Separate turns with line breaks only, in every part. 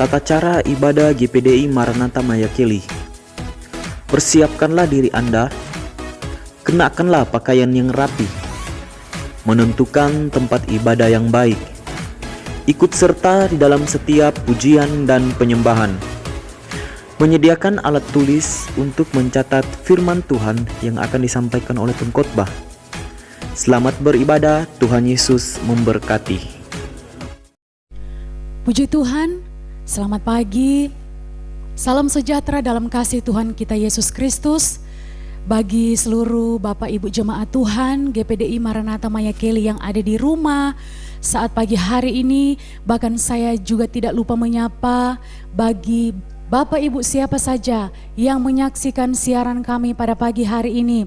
Tata cara ibadah GPDI Maranatha Mayakeli. Persiapkanlah diri Anda, kenakanlah pakaian yang rapi, menentukan tempat ibadah yang baik, ikut serta di dalam setiap pujian dan penyembahan, menyediakan alat tulis untuk mencatat firman Tuhan yang akan disampaikan oleh pengkhotbah. Selamat beribadah, Tuhan Yesus memberkati.
Puji Tuhan, selamat pagi, salam sejahtera dalam kasih Tuhan kita Yesus Kristus. Bagi seluruh Bapak Ibu Jemaat Tuhan GPDI Maranatha Mayakeli yang ada di rumah saat pagi hari ini, bahkan saya juga tidak lupa menyapa bagi Bapak Ibu siapa saja yang menyaksikan siaran kami pada pagi hari ini.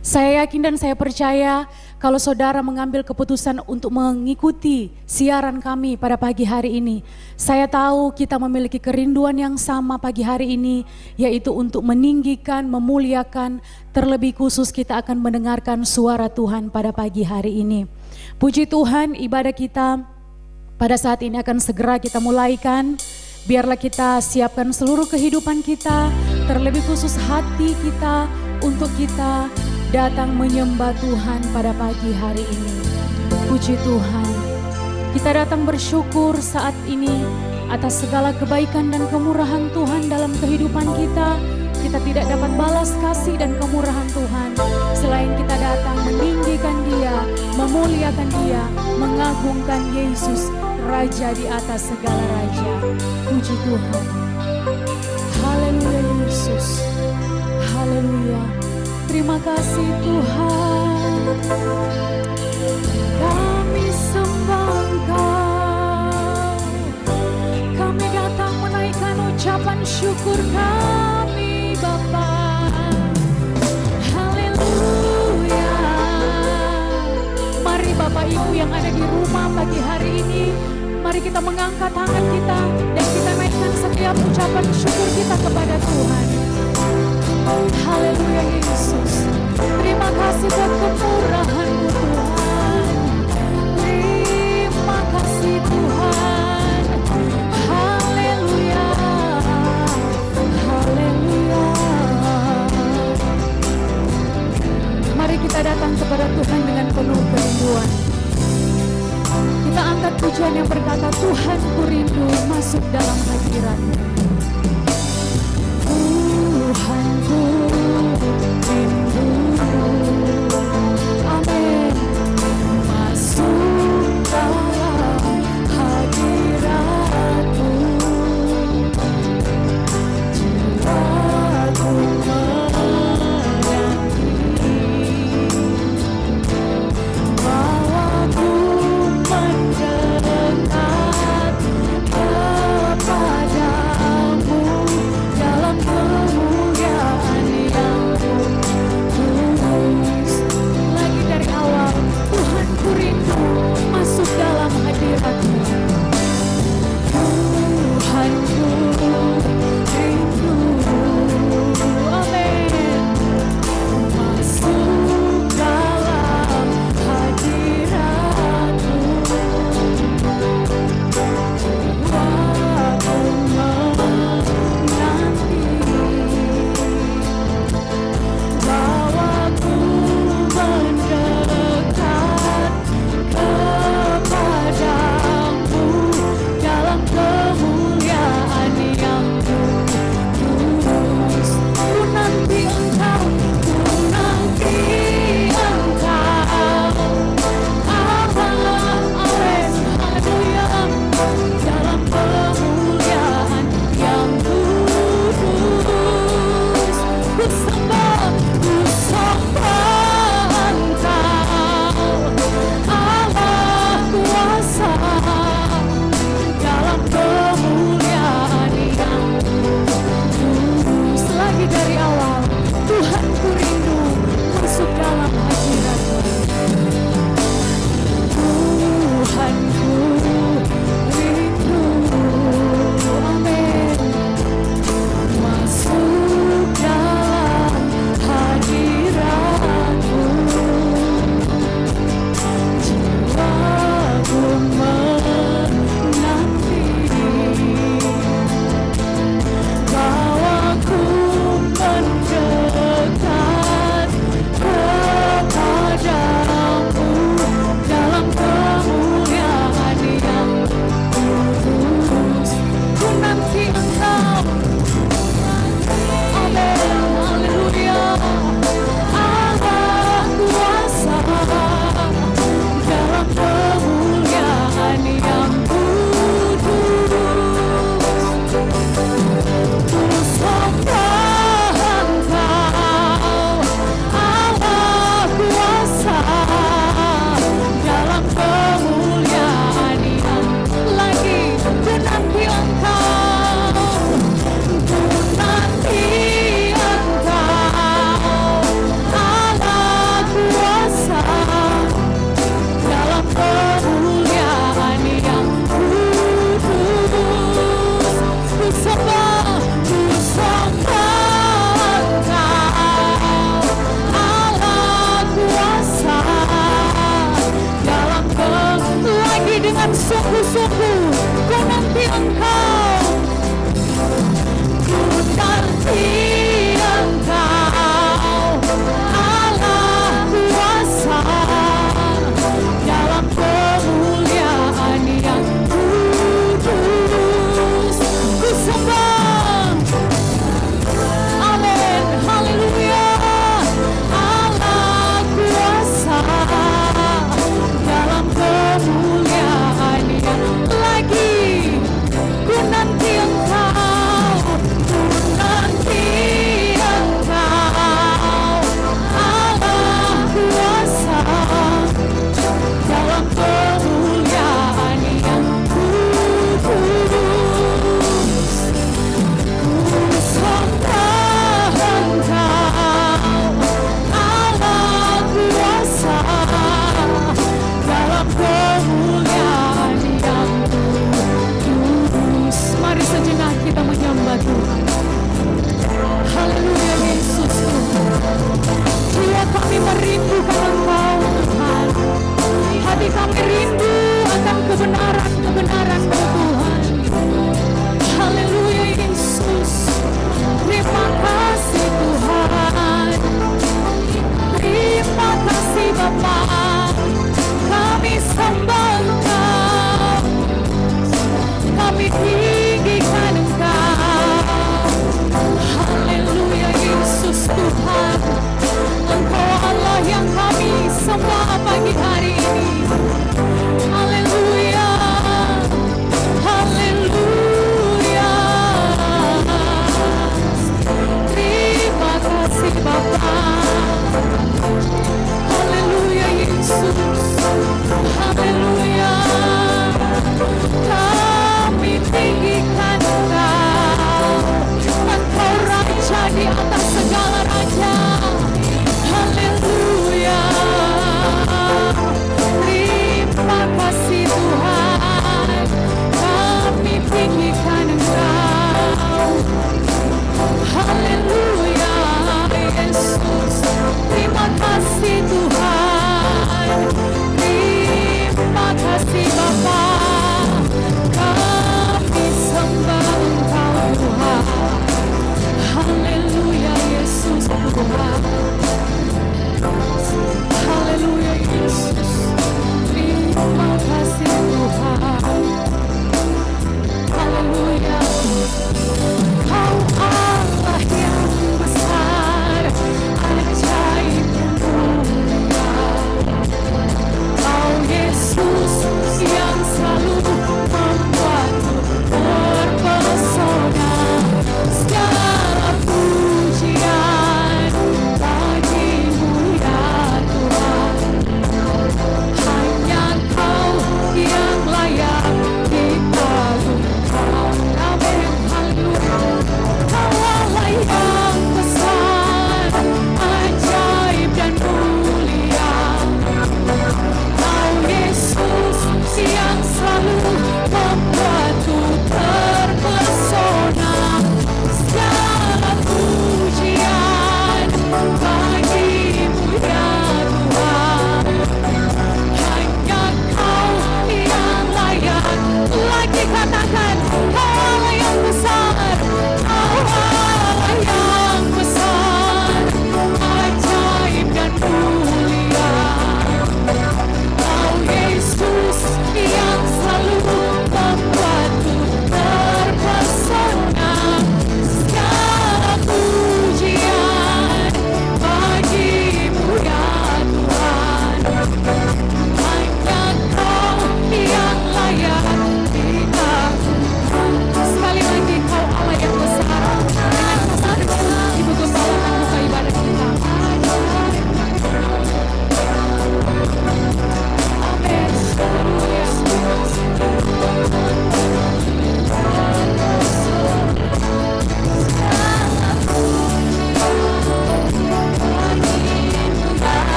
Saya yakin dan saya percaya kalau saudara mengambil keputusan untuk mengikuti siaran kami pada pagi hari ini, saya tahu kita memiliki kerinduan yang sama pagi hari ini, yaitu untuk meninggikan, memuliakan, terlebih khusus kita akan mendengarkan suara Tuhan pada pagi hari ini. Puji Tuhan, ibadah kita pada saat ini akan segera kita mulaikan. Biarlah kita siapkan seluruh kehidupan kita, terlebih khusus hati kita, untuk kita datang menyembah Tuhan pada pagi hari ini. Puji Tuhan, kita datang bersyukur saat ini atas segala kebaikan dan kemurahan Tuhan dalam kehidupan kita. Kita tidak dapat balas kasih dan kemurahan Tuhan selain kita datang meninggikan Dia, memuliakan Dia, mengagungkan Yesus, Raja di atas segala raja. Puji Tuhan. Haleluya Yesus. Haleluya. Terima kasih Tuhan. Kami sembah Engkau. Kami datang menaikkan ucapan syukur kami Bapa. Haleluya. Mari Bapak Ibu yang ada di rumah pagi hari ini, mari kita mengangkat tangan kita dan kita naikkan setiap ucapan syukur kita kepada Tuhan. Haleluya Yesus. Terima kasih buat kemurahan-Mu Tuhan. Terima kasih Tuhan. Haleluya. Haleluya. Mari kita datang kepada Tuhan dengan penuh kerinduan. Kita angkat pujian yang berkata, Tuhan ku rindu masuk dalam hadirat-Mu. Tuhanku rindu, amin, masuk dalam hadirat-Mu. Jiwaku menanti, bawaku mendekat kepadamu dalam kemuliaan yang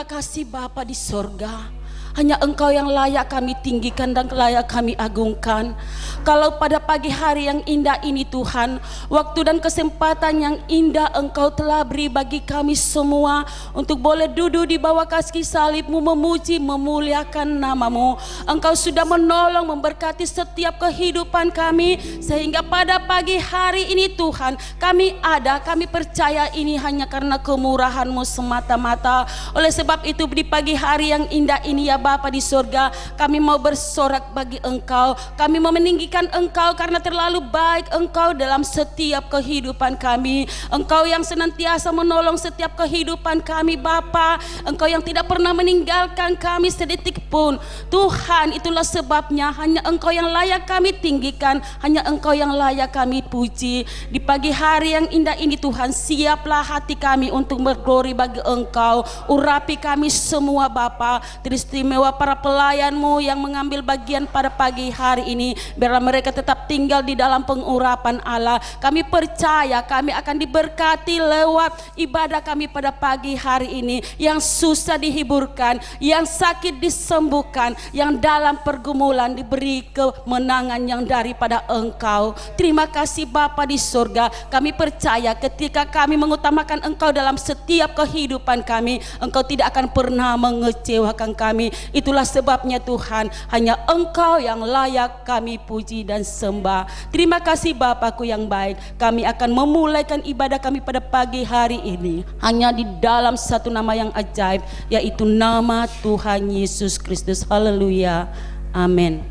Terima kasih Bapa di sorga. Hanya Engkau yang layak kami tinggikan dan layak kami agungkan. Kalau pada pagi hari yang indah ini Tuhan, waktu dan kesempatan yang indah Engkau telah beri bagi kami semua untuk boleh duduk di bawah kaki salib-Mu, memuji, memuliakan nama-Mu. Engkau sudah menolong, memberkati setiap kehidupan kami, sehingga pada pagi hari ini Tuhan, kami percaya ini hanya karena kemurahan-Mu semata-mata. Oleh sebab itu di pagi hari yang indah ini ya Bapa di surga, kami mau bersorak bagi Engkau. Kami mau meninggikan Engkau karena terlalu baik Engkau dalam setiap kehidupan kami. Engkau yang senantiasa menolong setiap kehidupan kami Bapa. Engkau yang tidak pernah meninggalkan kami sedetik pun. Tuhan, itulah sebabnya hanya Engkau yang layak kami tinggikan, hanya Engkau yang layak kami puji. Di pagi hari yang indah ini Tuhan, siaplah hati kami untuk berglori bagi Engkau. Urapi kami semua Bapa. Teristimewa para pelayan-Mu yang mengambil bagian pada pagi hari ini, biarlah mereka tetap tinggal di dalam pengurapan Allah. Kami percaya kami akan diberkati lewat ibadah kami pada pagi hari ini. Yang susah dihiburkan, yang sakit disembuhkan, yang dalam pergumulan diberi kemenangan yang daripada Engkau. Terima kasih Bapa di surga. Kami percaya ketika kami mengutamakan Engkau dalam setiap kehidupan kami, Engkau tidak akan pernah mengecewakan kami. Itulah sebabnya Tuhan, hanya Engkau yang layak kami puji dan sembah. Terima kasih Bapakku yang baik. Kami akan memulaikan ibadah kami pada pagi hari ini hanya di dalam satu nama yang ajaib, yaitu nama Tuhan Yesus Kristus. Haleluya. Amin.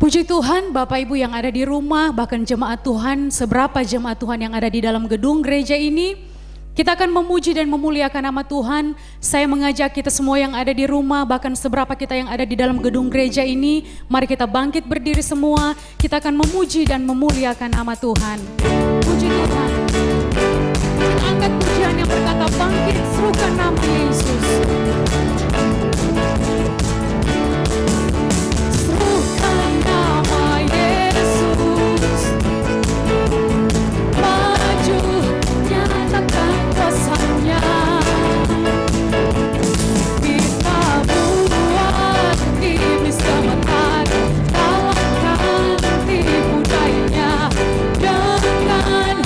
Puji Tuhan, Bapak Ibu yang ada di rumah, bahkan jemaat Tuhan, seberapa jemaat Tuhan yang ada di dalam gedung gereja ini, kita akan memuji dan memuliakan nama Tuhan. Saya mengajak kita semua yang ada di rumah, bahkan seberapa kita yang ada di dalam gedung gereja ini, mari kita bangkit berdiri semua. Kita akan memuji dan memuliakan nama Tuhan. Puji Tuhan. Kita angkat pujian yang berkata, bangkit serukan nama Yesus. Serukan nama Yesus. Maju nyatakan kuasanya. Kita buat iblis gemetar, kalahkan tipu dayanya dengan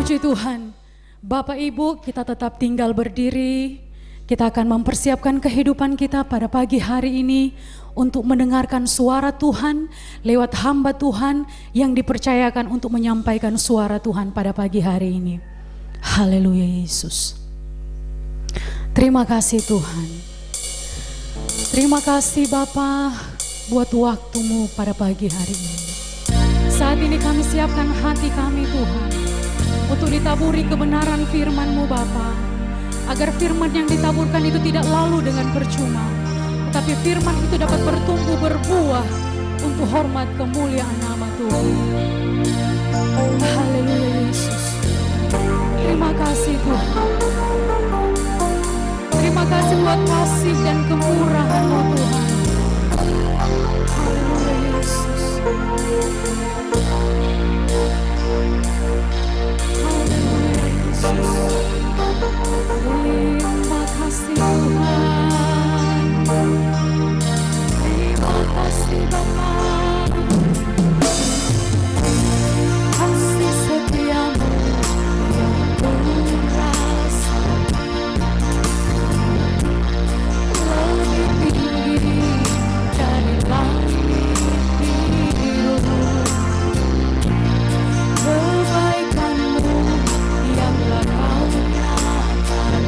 Puji Tuhan. Bapak Ibu, kita tetap tinggal berdiri. Kita akan mempersiapkan kehidupan kita pada pagi hari ini untuk mendengarkan suara Tuhan lewat hamba Tuhan yang dipercayakan untuk menyampaikan suara Tuhan pada pagi hari ini. Haleluya Yesus. Terima kasih Tuhan. Terima kasih Bapa buat waktumu pada pagi hari ini. Saat ini kami siapkan hati kami Tuhan untuk ditaburi kebenaran firman-Mu Bapa, agar firman yang ditaburkan itu tidak lalu dengan percuma, tetapi firman itu dapat bertumbuh berbuah untuk hormat kemuliaan nama Tuhan. Haleluya Yesus. Terima kasih Tuhan. Terima kasih buat kasih dan kemurahan-Mu Tuhan. Haleluya Yesus. Haleluya Yesus. Terima kasih Tuhan. Terima kasih Bapa. Kasih setiamu yang kurasa lebih tinggi dari langit biru. Kebaikanmu yang Kau nyatakan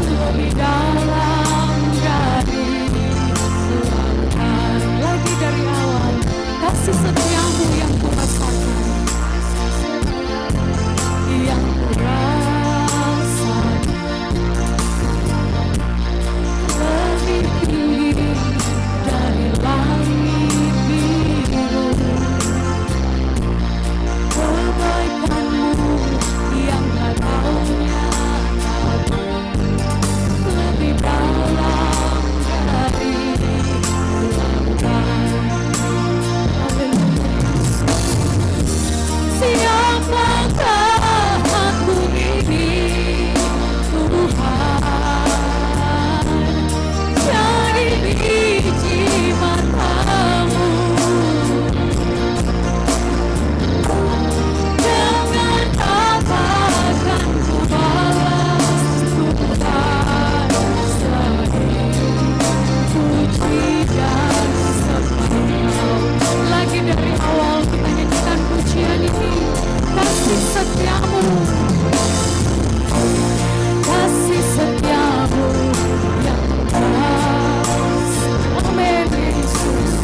lebih dalam dari lautan. Lagi dari awal, kasih setiamu yang kurasakan, yang kurasakan lebih tinggi dari langit biru. Kebaikanmu yang Kau nyatakan lebih dalam dari lautan. Siapakah aku ini Tuhan, jadi biji matamu. Dengan apa akan ku balas Tuhan selain puji dan sembah. Lagi dari awal kita nyanyikan pujian ini. Kasih setiamu, kasih setiamu yang lepas. Amin Yesus.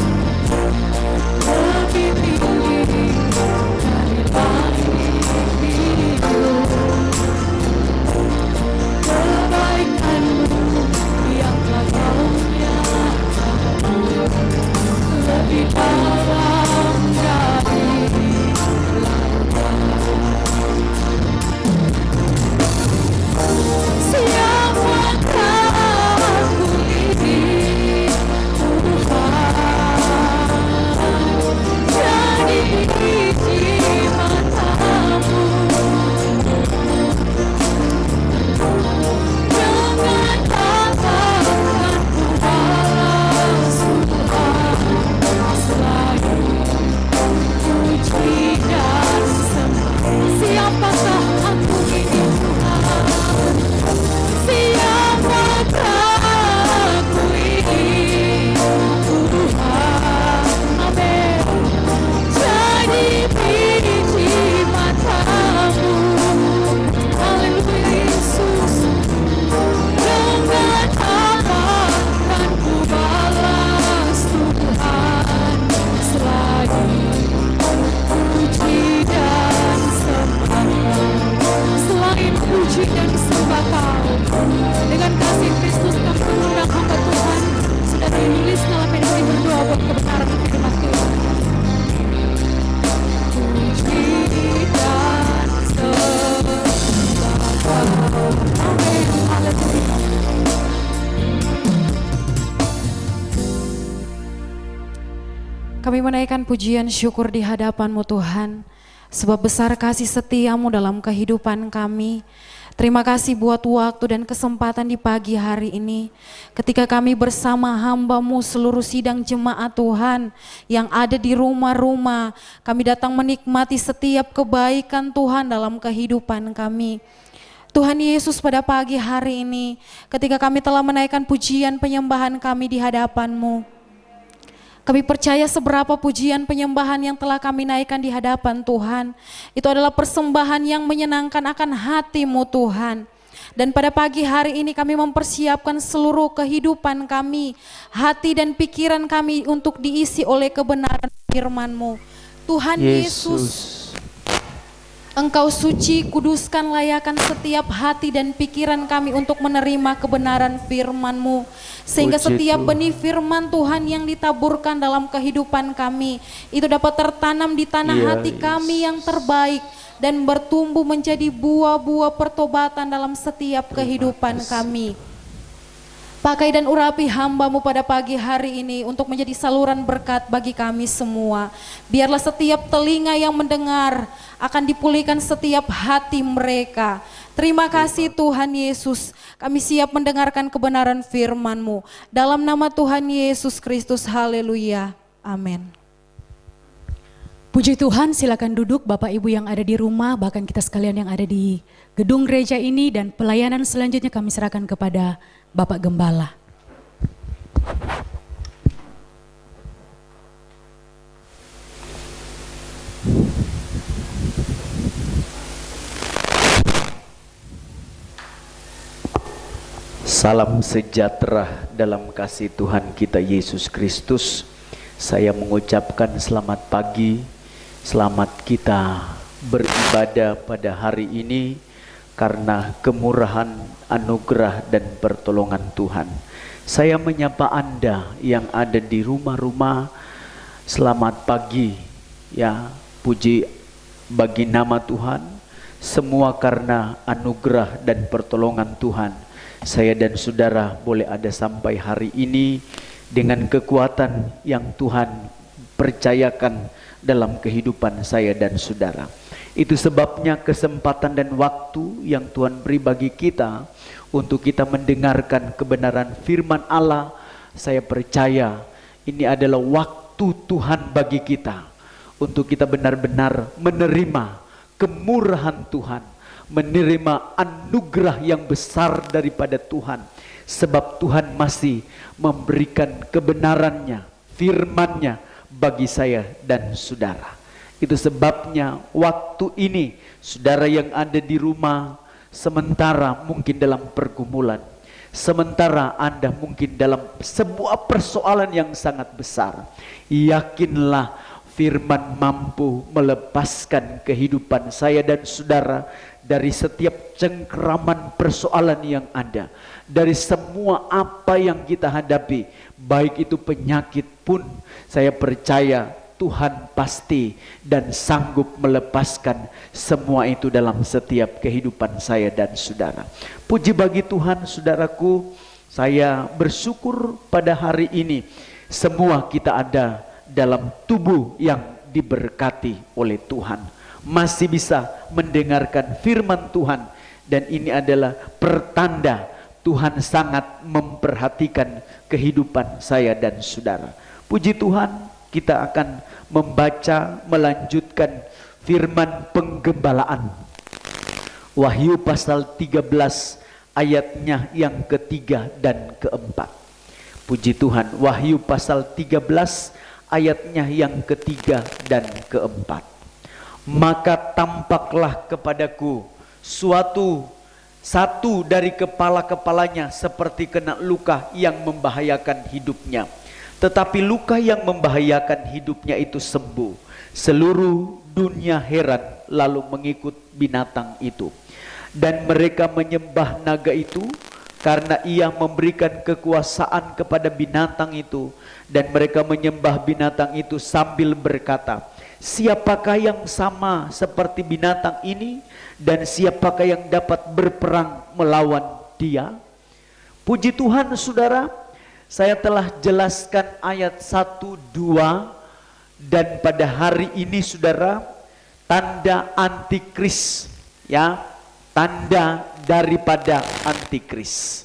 Lebih tinggi dari langit biru. Kebaikanmu yang Kau nyatakan lebih dalam dari siapakah aku ini Tuhan, jadi biji matamu. Dengan apa akan ku balas Tuhan selain puji dan sembah. Siapakah aku ini Tuhan, siapakah aku ini Tuhan. Amin. Jadi biji matamu. Haleluya Yesus. Dengan apa akan ku balas Tuhan selain puji dan sembah. Selain puji dan sembah Kau, dengan kasih Kristus kami mengundang hamba Tuhan sudah ditulis dalam meditasi berdoa buat kebenaran firman Tuhan. Puji dan sembah Kau. Amin. Haleluya. Kami menaikkan pujian syukur di hadapan-Mu Tuhan, sebab besar kasih setiamu dalam kehidupan kami.
Terima kasih buat waktu dan kesempatan di pagi hari ini. Ketika kami bersama hamba-Mu seluruh sidang jemaat Tuhan yang ada di rumah-rumah, kami datang menikmati setiap kebaikan Tuhan dalam kehidupan kami. Tuhan Yesus, pada pagi hari ini ketika kami telah menaikkan pujian penyembahan kami di hadapan-Mu, kami percaya seberapa pujian penyembahan yang telah kami naikkan di hadapan Tuhan, itu adalah persembahan yang menyenangkan akan hati-Mu Tuhan. Dan pada pagi hari ini kami mempersiapkan seluruh kehidupan kami, hati dan pikiran kami untuk diisi oleh kebenaran firman-Mu. Tuhan Yesus, Engkau suci, kuduskan, layakan setiap hati dan pikiran kami untuk menerima kebenaran firman-Mu. Sehingga setiap benih firman Tuhan yang ditaburkan dalam kehidupan kami, itu dapat tertanam di tanah hati kami yang terbaik dan bertumbuh menjadi buah-buah pertobatan dalam setiap kehidupan kami. Pakai dan urapi hamba-Mu pada pagi hari ini untuk menjadi saluran berkat bagi kami semua. Biarlah setiap telinga yang mendengar akan dipulihkan setiap hati mereka. Terima kasih Tuhan Yesus, kami siap mendengarkan kebenaran firman-Mu. Dalam nama Tuhan Yesus Kristus, haleluya, amin.
Puji Tuhan, silakan duduk Bapak Ibu yang ada di rumah, bahkan kita sekalian yang ada di gedung gereja ini, dan pelayanan selanjutnya kami serahkan kepada Bapak Gembala.
Salam sejahtera dalam kasih Tuhan kita Yesus Kristus. Saya mengucapkan selamat pagi, selamat kita beribadah pada hari ini karena kemurahan, anugerah dan pertolongan Tuhan. Saya menyapa Anda yang ada di rumah-rumah, selamat pagi ya, puji bagi nama Tuhan, semua karena anugerah dan pertolongan Tuhan. Saya dan saudara boleh ada sampai hari ini dengan kekuatan yang Tuhan percayakan dalam kehidupan saya dan saudara. Itu sebabnya kesempatan dan waktu yang Tuhan beri bagi kita untuk kita mendengarkan kebenaran firman Allah. Saya percaya ini adalah waktu Tuhan bagi kita untuk kita benar-benar menerima kemurahan Tuhan, menerima anugerah yang besar daripada Tuhan. Sebab Tuhan masih memberikan kebenarannya, firman-Nya bagi saya dan saudara. Itu sebabnya waktu ini saudara yang ada di rumah, sementara mungkin dalam pergumulan, sementara Anda mungkin dalam sebuah persoalan yang sangat besar, yakinlah firman mampu melepaskan kehidupan saya dan saudara dari setiap cengkeraman persoalan yang ada, dari semua apa yang kita hadapi, baik itu penyakit pun. Saya percaya Tuhan pasti dan sanggup melepaskan semua itu dalam setiap kehidupan saya dan saudara. Puji bagi Tuhan, saudaraku. Saya bersyukur pada hari ini semua kita ada dalam tubuh yang diberkati oleh Tuhan, masih bisa mendengarkan firman Tuhan, dan ini adalah pertanda Tuhan sangat memperhatikan kehidupan saya dan saudara. Puji Tuhan, kita akan membaca, melanjutkan firman penggembalaan. Wahyu pasal 13 ayatnya yang ketiga dan keempat. Puji Tuhan, Wahyu pasal 13 ayatnya yang ketiga dan keempat. Maka tampaklah kepadaku satu dari kepala-kepalanya seperti kena luka yang membahayakan hidupnya. Tetapi luka yang membahayakan hidupnya itu sembuh. Seluruh dunia heran lalu mengikut binatang itu. Dan mereka menyembah naga itu karena ia memberikan kekuasaan kepada binatang itu. Dan mereka menyembah binatang itu sambil berkata, siapakah yang sama seperti binatang ini? Dan siapakah yang dapat berperang melawan dia? Puji Tuhan, saudara. Saya telah jelaskan ayat 1, 2, dan pada hari ini saudara, tanda antikris, ya, tanda daripada antikris.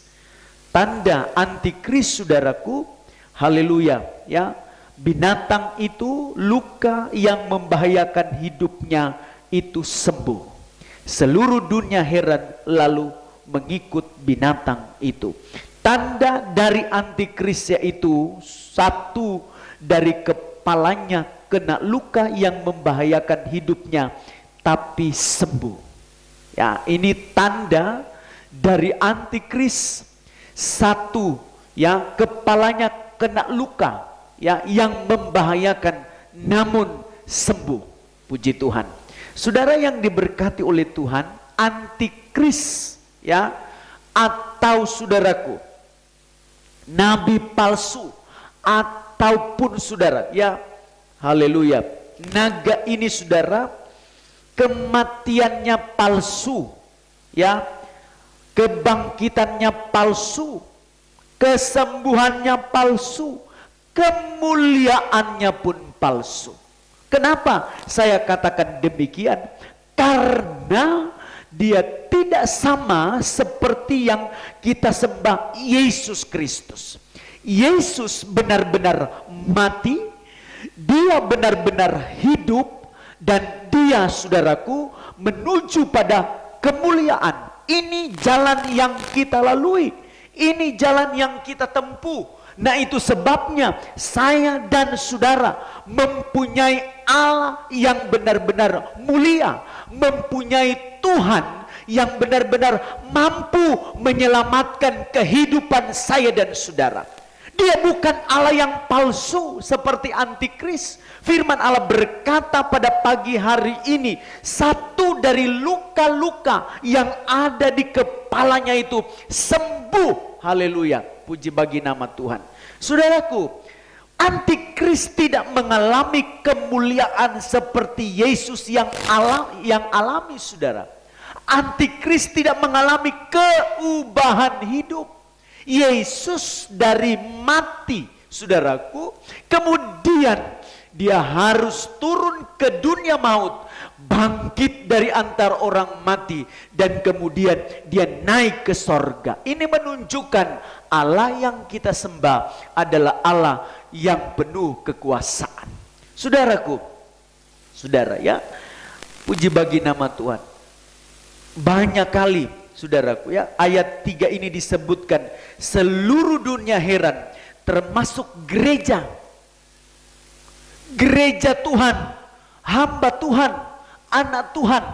Tanda antikris, saudaraku, haleluya, ya. Binatang itu, luka yang membahayakan hidupnya itu sembuh. Seluruh dunia heran lalu mengikut binatang itu. Tanda dari antikris yaitu satu, dari kepalanya kena luka yang membahayakan hidupnya tapi sembuh. Ya, ini tanda dari antikris. Satu, ya, kepalanya kena luka, ya, yang membahayakan namun sembuh. Puji Tuhan. Saudara yang diberkati oleh Tuhan, antikris, ya, atau saudaraku, nabi palsu, ataupun saudara, ya, haleluya, naga ini saudara, kematiannya palsu, ya, kebangkitannya palsu, kesembuhannya palsu, kemuliaannya pun palsu. Kenapa saya katakan demikian? Karena dia tidak sama seperti yang kita sembah Yesus Kristus. Yesus benar-benar mati, dia benar-benar hidup, dan dia, saudaraku, menuju pada kemuliaan. Ini jalan yang kita lalui, ini jalan yang kita tempuh. Nah, itu sebabnya saya dan saudara mempunyai Allah yang benar-benar mulia, mempunyai Tuhan yang benar-benar mampu menyelamatkan kehidupan saya dan saudara. Dia bukan Allah yang palsu seperti antikris. Firman Allah berkata pada pagi hari ini, satu dari luka-luka yang ada di kepalanya itu sembuh. Haleluya, puji bagi nama Tuhan. Saudaraku, antikris tidak mengalami kemuliaan seperti Yesus yang alami, saudara. Antikris tidak mengalami keubahan hidup. Yesus dari mati, saudaraku, kemudian dia harus turun ke dunia maut, bangkit dari antara orang mati, dan kemudian dia naik ke sorga. Ini menunjukkan Allah yang kita sembah adalah Allah yang penuh kekuasaan. Saudaraku, saudara, ya, puji bagi nama Tuhan. Banyak kali, saudaraku, ya, ayat 3 ini disebutkan seluruh dunia heran, termasuk gereja Tuhan, hamba Tuhan, anak Tuhan.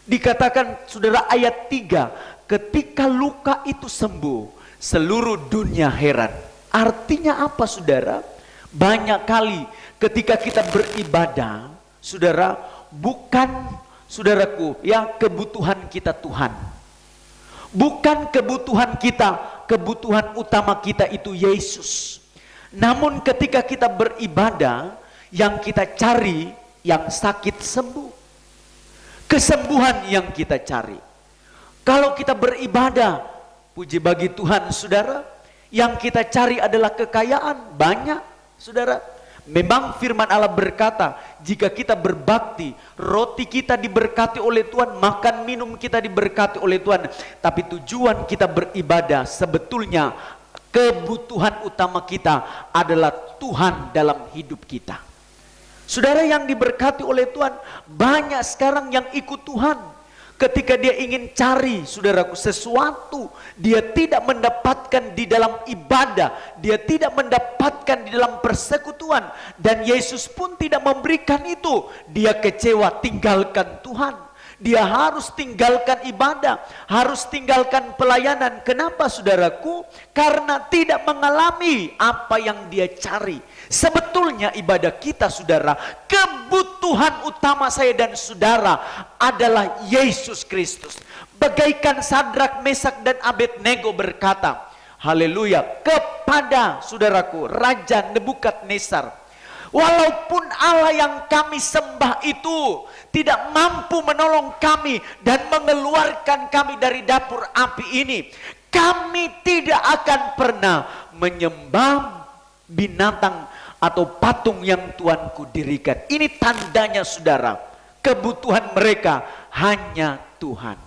Dikatakan, saudara, ayat 3, ketika luka itu sembuh, seluruh dunia heran. Artinya apa, saudara? Banyak kali ketika kita beribadah, saudara, bukan, saudaraku, ya, kebutuhan kita Tuhan. Bukan kebutuhan kita, kebutuhan utama kita itu Yesus. Namun ketika kita beribadah, yang kita cari yang sakit sembuh. Kesembuhan yang kita cari. Kalau kita beribadah, puji bagi Tuhan, saudara, yang kita cari adalah kekayaan. Banyak, saudara. Memang firman Allah berkata, jika kita berbakti, roti kita diberkati oleh Tuhan, makan minum kita diberkati oleh Tuhan. Tapi tujuan kita beribadah, sebetulnya kebutuhan utama kita adalah Tuhan dalam hidup kita. Saudara yang diberkati oleh Tuhan, banyak sekarang yang ikut Tuhan. Ketika dia ingin cari, saudaraku, sesuatu, dia tidak mendapatkan di dalam ibadah, dia tidak mendapatkan di dalam persekutuan, dan Yesus pun tidak memberikan itu. Dia kecewa, tinggalkan Tuhan. Dia harus tinggalkan ibadah, harus tinggalkan pelayanan. Kenapa, saudaraku? Karena tidak mengalami apa yang dia cari. Sebetulnya ibadah kita, saudara, kebutuhan utama saya dan saudara adalah Yesus Kristus. Bagaikan Sadrak, Mesak, dan Abednego berkata, haleluya, kepada, saudaraku, Raja Nebukadnezar, walaupun Allah yang kami sembah itu tidak mampu menolong kami dan mengeluarkan kami dari dapur api ini, kami tidak akan pernah menyembah binatang atau patung yang Tuanku dirikan. Ini tandanya, saudara, kebutuhan mereka hanya Tuhan.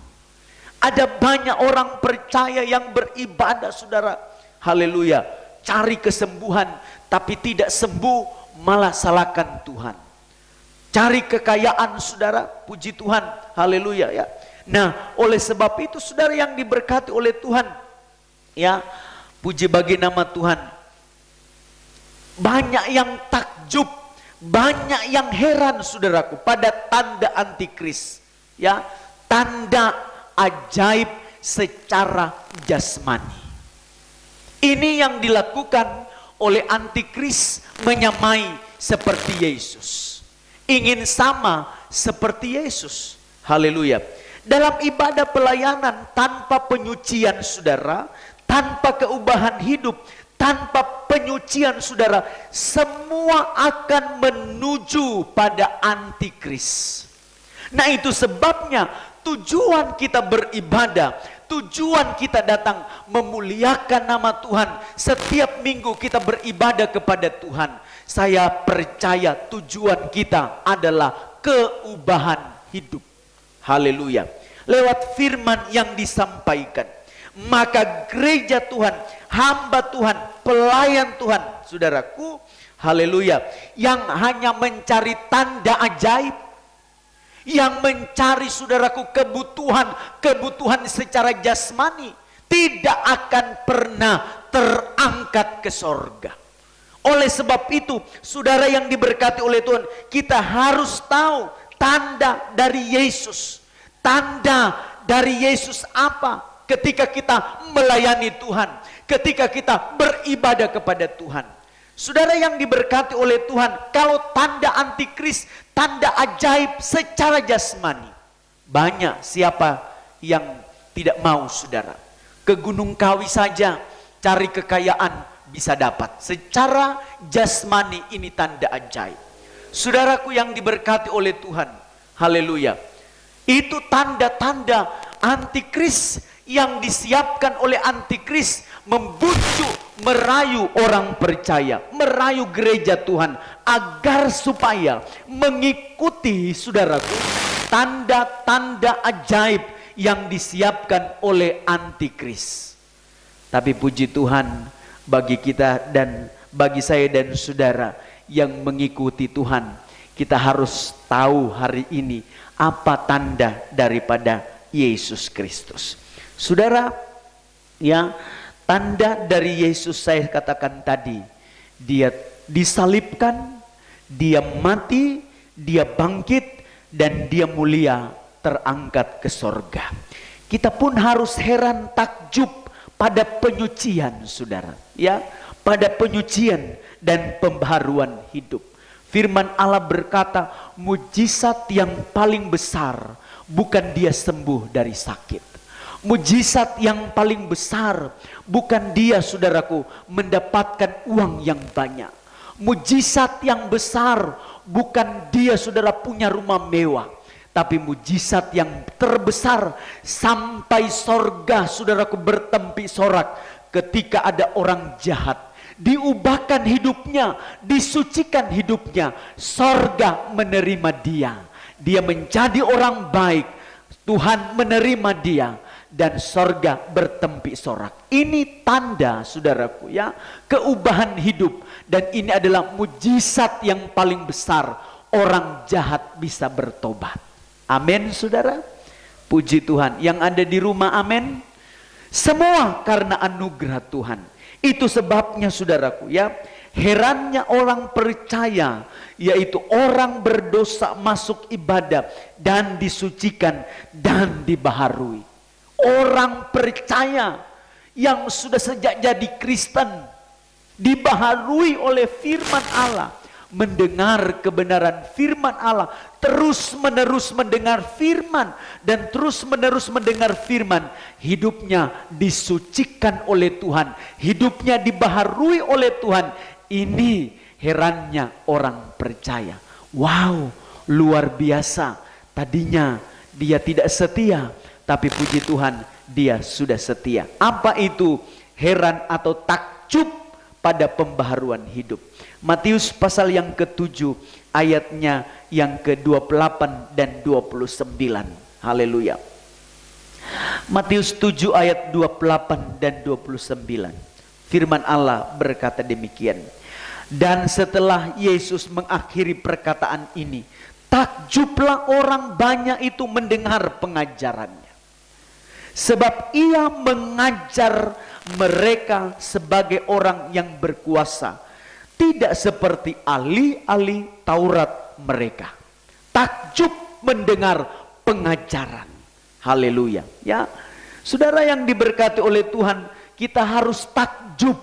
Ada banyak orang percaya yang beribadah, saudara. Haleluya. Cari kesembuhan, tapi tidak sembuh, malah salahkan Tuhan. Cari kekayaan, saudara. Puji Tuhan. Haleluya ya. Nah, oleh sebab itu, saudara yang diberkati oleh Tuhan, ya, puji bagi nama Tuhan. Banyak yang takjub, banyak yang heran, saudaraku, pada tanda antikris, ya, tanda ajaib secara jasmani. Ini yang dilakukan oleh antikris, menyamai seperti Yesus, ingin sama seperti Yesus. Haleluya. Dalam ibadah pelayanan tanpa penyucian, saudara, tanpa keubahan hidup, tanpa penyucian, saudara, semua akan menuju pada antikris. Nah, itu sebabnya tujuan kita beribadah, tujuan kita datang memuliakan nama Tuhan. Setiap minggu kita beribadah kepada Tuhan. Saya percaya tujuan kita adalah keubahan hidup. Haleluya. Lewat firman yang disampaikan, maka gereja Tuhan, hamba Tuhan, pelayan Tuhan, saudaraku, haleluya, yang hanya mencari tanda ajaib, yang mencari, saudaraku, kebutuhan secara jasmani, tidak akan pernah terangkat ke sorga. Oleh sebab itu, saudara yang diberkati oleh Tuhan, kita harus tahu tanda dari Yesus. Tanda dari Yesus apa? Ketika kita melayani Tuhan, ketika kita beribadah kepada Tuhan. Saudara yang diberkati oleh Tuhan, kalau tanda antikris, tanda ajaib secara jasmani, banyak siapa yang tidak mau, saudara. Ke Gunung Kawi saja cari kekayaan bisa dapat. Secara jasmani ini tanda ajaib. Saudaraku yang diberkati oleh Tuhan, haleluya. Itu tanda-tanda antikris yang disiapkan oleh antikris, membujuk, merayu orang percaya, merayu gereja Tuhan agar supaya mengikuti, saudaraku, tanda-tanda ajaib yang disiapkan oleh antikris. Tapi puji Tuhan, bagi kita dan bagi saya dan saudara yang mengikuti Tuhan, kita harus tahu hari ini apa tanda daripada Yesus Kristus. Saudara, ya, tanda dari Yesus saya katakan tadi, dia disalibkan, dia mati, dia bangkit, dan dia mulia, terangkat ke sorga. Kita pun harus heran takjub pada penyucian, saudara, ya, pada penyucian dan pembaharuan hidup. Firman Allah berkata, mujizat yang paling besar bukan dia sembuh dari sakit. Mujizat yang paling besar bukan dia, saudaraku, mendapatkan uang yang banyak. Mujizat yang besar bukan dia, saudara, punya rumah mewah. Tapi mujizat yang terbesar sampai sorga, saudaraku, bertempi sorak ketika ada orang jahat, diubahkan hidupnya, disucikan hidupnya, sorga menerima dia. Dia menjadi orang baik, Tuhan menerima dia, dan sorga bertempi sorak. Ini tanda, saudaraku, ya, keubahan hidup. Dan ini adalah mujizat yang paling besar, orang jahat bisa bertobat. Amin, saudara. Puji Tuhan. Yang ada di rumah, amin. Semua karena anugerah Tuhan. Itu sebabnya, saudaraku, ya, herannya orang percaya, yaitu orang berdosa masuk ibadah dan disucikan dan dibaharui. Orang percaya yang sudah sejak jadi Kristen dibaharui oleh firman Allah, mendengar kebenaran firman Allah, terus menerus mendengar firman, dan terus menerus mendengar firman, hidupnya disucikan oleh Tuhan, hidupnya dibaharui oleh Tuhan. Ini herannya orang percaya. Wow, luar biasa. Tadinya dia tidak setia, tapi puji Tuhan dia sudah setia. Apa itu heran atau takjub pada pembaharuan hidup? Matius pasal yang ke-7 ayatnya yang ke-28 dan 29. Haleluya. Matius 7 ayat 28 dan 29. Firman Allah berkata demikian. Dan setelah Yesus mengakhiri perkataan ini, takjublah orang banyak itu mendengar pengajarannya. Sebab ia mengajar mereka sebagai orang yang berkuasa, tidak seperti ahli-ahli Taurat mereka. Takjub mendengar pengajaran. Haleluya. Ya, saudara yang diberkati oleh Tuhan, kita harus takjub.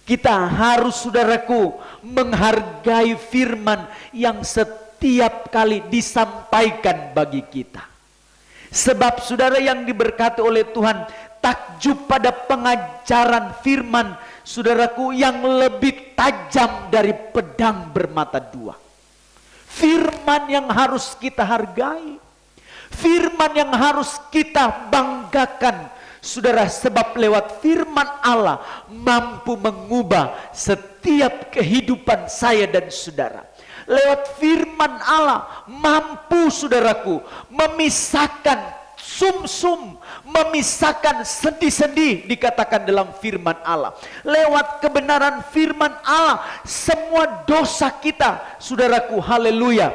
Kita harus, saudaraku, menghargai firman yang setiap kali disampaikan bagi kita. Sebab saudara yang diberkati oleh Tuhan, takjub pada pengajaran firman, saudaraku, yang lebih tajam dari pedang bermata dua. Firman yang harus kita hargai, firman yang harus kita banggakan, saudara, sebab lewat firman Allah mampu mengubah setiap kehidupan saya dan saudara. Lewat firman Allah mampu, saudaraku, memisahkan sum-sum, memisahkan sendi-sendi, dikatakan dalam firman Allah. Lewat kebenaran firman Allah, semua dosa kita, saudaraku, haleluya,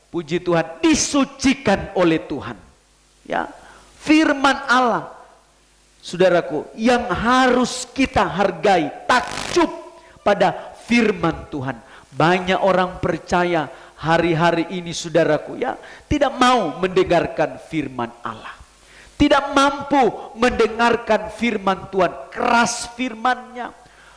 puji Tuhan, disucikan oleh Tuhan. Ya, firman Allah, saudaraku, yang harus kita hargai, takjub pada firman Tuhan. Banyak orang percaya hari-hari ini, saudaraku, ya, tidak mau mendengarkan firman Allah. Tidak mampu mendengarkan firman Tuhan, keras firmannya.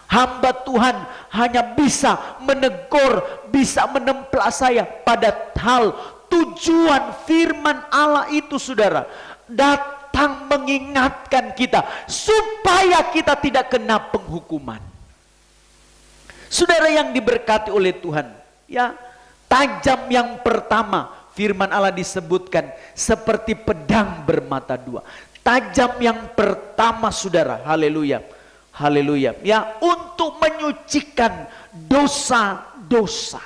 Hamba Tuhan hanya bisa menegur, bisa menempel saya, padahal tujuan firman Allah itu, saudara, datang mengingatkan kita supaya kita tidak kena penghukuman. Saudara yang diberkati oleh Tuhan, ya, tajam yang pertama, firman Allah disebutkan seperti pedang bermata dua. Tajam yang pertama, saudara, haleluya, haleluya, ya, untuk menyucikan dosa-dosa.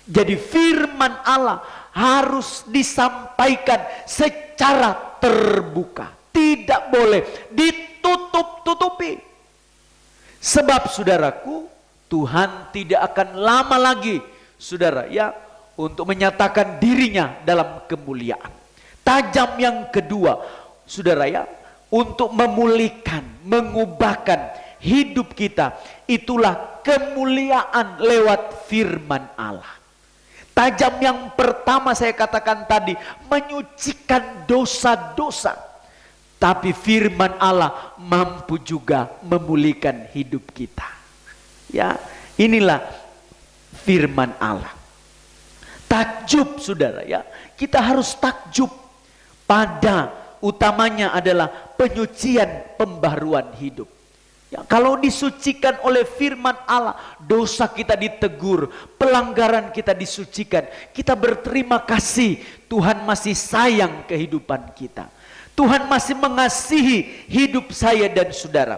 Jadi firman Allah harus disampaikan secara terbuka, tidak boleh ditutup-tutupi. Sebab, saudaraku, Tuhan tidak akan lama lagi, saudara, ya, untuk menyatakan dirinya dalam kemuliaan. Tajam yang kedua, saudara, ya, untuk memulihkan, mengubahkan hidup kita, itulah kemuliaan lewat firman Allah. Tajam yang pertama saya katakan tadi, menyucikan dosa-dosa. Tapi firman Allah mampu juga memulihkan hidup kita. Ya, inilah firman Allah. Takjub, saudara, ya, kita harus takjub. Pada utamanya adalah penyucian, pembaharuan hidup. Ya, kalau disucikan oleh firman Allah, dosa kita ditegur, pelanggaran kita disucikan. Kita berterima kasih, Tuhan masih sayang kehidupan kita. Tuhan masih mengasihi hidup saya dan saudara.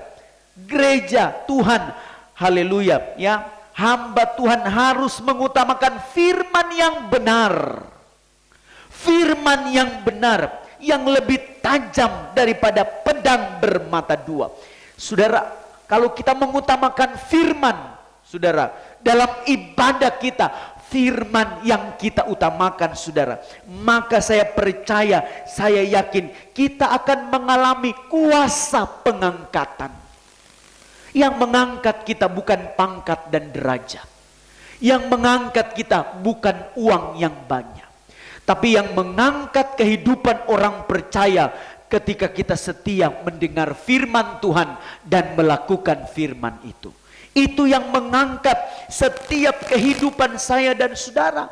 Gereja Tuhan, haleluya, ya, hamba Tuhan harus mengutamakan firman yang benar. Firman yang benar, yang lebih tajam daripada pedang bermata dua. Saudara, kalau kita mengutamakan firman, saudara, dalam ibadah kita, firman yang kita utamakan, saudara, maka saya percaya, saya yakin kita akan mengalami kuasa pengangkatan. Yang mengangkat kita bukan pangkat dan derajat. Yang mengangkat kita bukan uang yang banyak. Tapi yang mengangkat kehidupan orang percaya ketika kita setia mendengar firman Tuhan dan melakukan firman itu. Itu yang mengangkat setiap kehidupan saya dan saudara.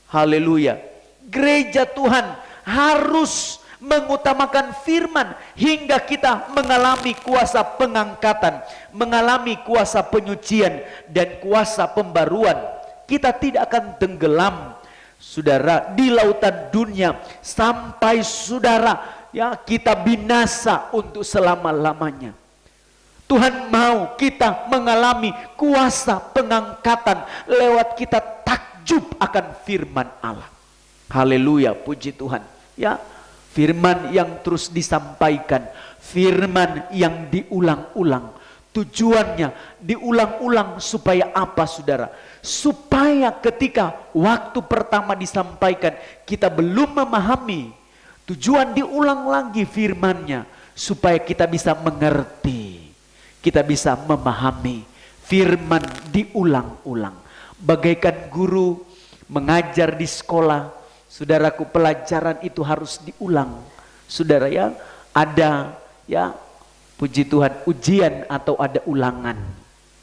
Haleluya. Gereja Tuhan harus mengutamakan firman hingga kita mengalami kuasa pengangkatan, mengalami kuasa penyucian dan kuasa pembaruan. Kita tidak akan tenggelam, saudara, di lautan dunia sampai, saudara, ya, kita binasa untuk selama-lamanya. Tuhan mau kita mengalami kuasa pengangkatan lewat kita takjub akan firman Allah. Haleluya, puji Tuhan. Ya, Firman yang terus disampaikan, firman yang diulang-ulang. Tujuannya diulang-ulang supaya apa, saudara? Supaya ketika waktu pertama disampaikan kita belum memahami, tujuan diulang lagi firmannya supaya kita bisa mengerti, kita bisa memahami. Firman diulang-ulang. Bagaikan guru mengajar di sekolah, saudaraku, pelajaran itu harus diulang. Saudara ya, ada ya, puji Tuhan, ujian atau ada ulangan.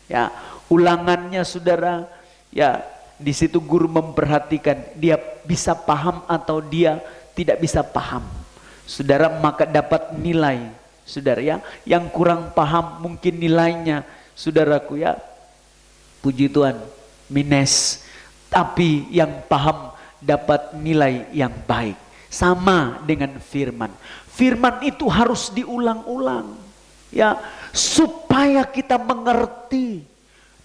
Ya, ulangannya saudara, ya di situ guru memperhatikan dia bisa paham atau dia tidak bisa paham. Saudara, maka dapat nilai. Saudara ya, yang kurang paham mungkin nilainya, saudaraku ya, puji Tuhan, minus. Tapi yang paham dapat nilai yang baik. Sama dengan firman. Firman itu harus diulang-ulang. Ya, supaya kita mengerti.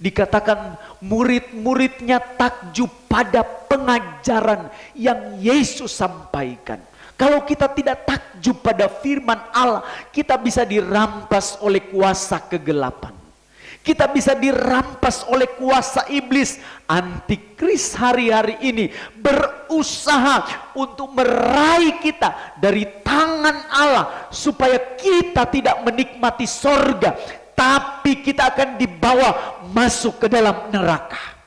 Dikatakan murid-muridnya takjub pada pengajaran yang Yesus sampaikan. Kalau kita tidak takjub pada firman Allah, kita bisa dirampas oleh kuasa kegelapan. Kita bisa dirampas oleh kuasa iblis. Antikris hari-hari ini berusaha untuk meraih kita dari tangan Allah supaya kita tidak menikmati sorga, tapi kita akan dibawa masuk ke dalam neraka.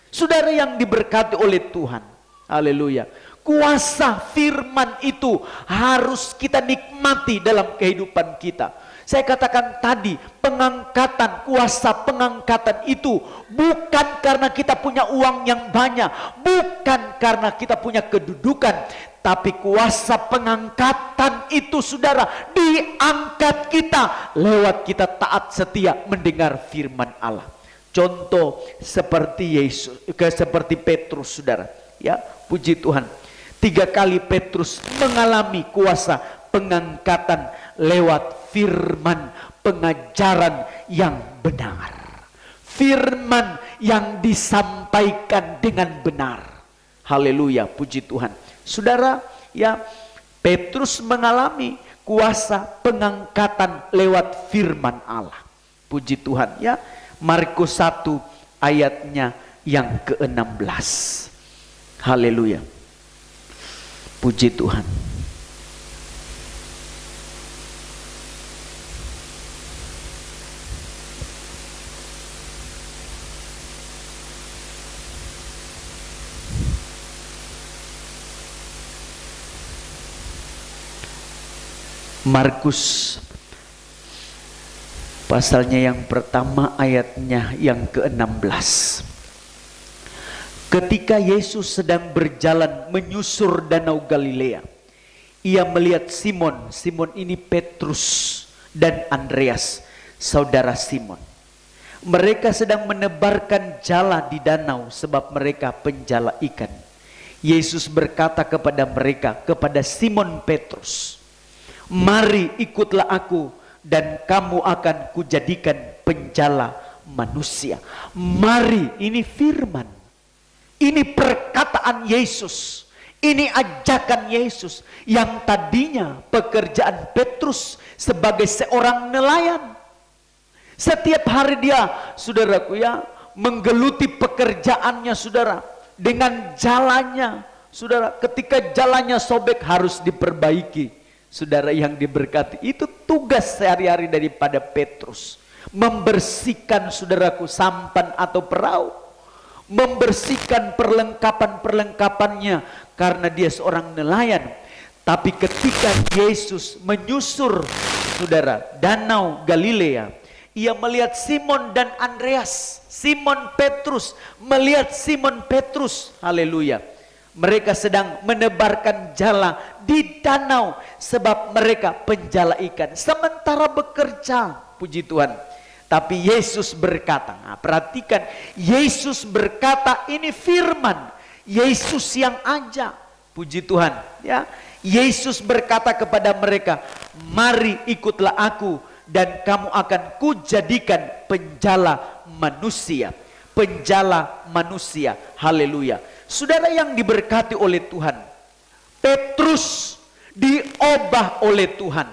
Saudara yang diberkati oleh Tuhan, haleluya. Kuasa firman itu harus kita nikmati dalam kehidupan kita. Saya katakan tadi, pengangkatan, kuasa pengangkatan itu bukan karena kita punya uang yang banyak, bukan karena kita punya kedudukan, tapi kuasa pengangkatan itu, saudara, diangkat kita lewat kita taat setia mendengar firman Allah. Contoh seperti Yesus, seperti Petrus, saudara. Ya, puji Tuhan. 3 kali Petrus mengalami kuasa pengangkatan lewat firman, pengajaran yang benar. Firman yang disampaikan dengan benar. Haleluya, puji Tuhan. Saudara, ya, Petrus mengalami kuasa pengangkatan lewat firman Allah. Puji Tuhan, ya. Markus 1 ayatnya yang ke-16. Haleluya. Puji Tuhan. Markus pasalnya yang pertama ayatnya yang ke-16. Ketika Yesus sedang berjalan menyusur danau Galilea, ia melihat Simon. Simon ini Petrus dan Andreas, saudara Simon. Mereka sedang menebarkan jala di danau sebab mereka penjala ikan. Yesus berkata kepada mereka, kepada Simon Petrus, "Mari ikutlah aku dan kamu akan kujadikan penjala manusia." Mari, ini firman. Ini perkataan Yesus. Ini ajakan Yesus yang tadinya pekerjaan Petrus sebagai seorang nelayan. Setiap hari dia, saudaraku ya, menggeluti pekerjaannya, saudara, dengan jalannya. Saudara, ketika jalannya sobek harus diperbaiki. Saudara yang diberkati, itu tugas sehari-hari daripada Petrus. Membersihkan, saudaraku, sampan atau perahu. Membersihkan perlengkapan-perlengkapannya karena dia seorang nelayan. Tapi ketika Yesus menyusur, saudara, danau Galilea, ia melihat Simon dan Andreas. Simon Petrus melihat Simon Petrus, haleluya. Mereka sedang menebarkan jala di danau sebab mereka penjala ikan. Sementara bekerja, puji Tuhan. Tapi Yesus berkata, nah, perhatikan, Yesus berkata, ini firman. Yesus yang ajak, puji Tuhan. Ya, Yesus berkata kepada mereka, "Mari ikutlah aku dan kamu akan kujadikan penjala manusia." Penjala manusia, haleluya. Saudara yang diberkati oleh Tuhan, Petrus di diobah oleh Tuhan.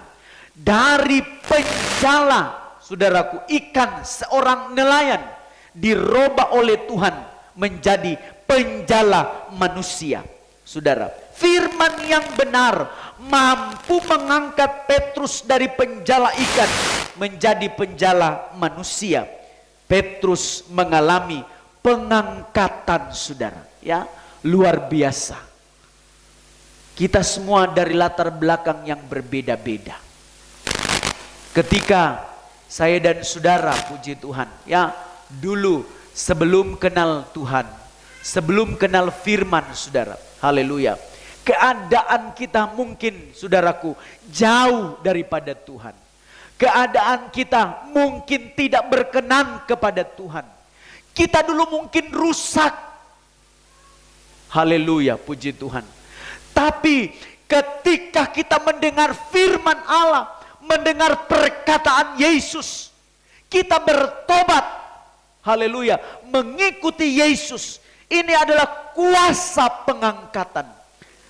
Dari penjala, saudaraku, ikan seorang nelayan dirubah oleh Tuhan menjadi penjala manusia. Saudara, firman yang benar mampu mengangkat Petrus dari penjala ikan menjadi penjala manusia. Petrus mengalami pengangkatan, saudara, ya, luar biasa. Kita semua dari latar belakang yang berbeda-beda. Ketika saya dan saudara, puji Tuhan, ya, dulu sebelum kenal Tuhan, sebelum kenal firman, saudara, haleluya, keadaan kita mungkin, saudaraku, jauh daripada Tuhan. Keadaan kita mungkin tidak berkenan kepada Tuhan. Kita dulu mungkin rusak. Haleluya, puji Tuhan. Tapi ketika kita mendengar firman Allah, mendengar perkataan Yesus, kita bertobat. Haleluya, mengikuti Yesus. Ini adalah kuasa pengangkatan.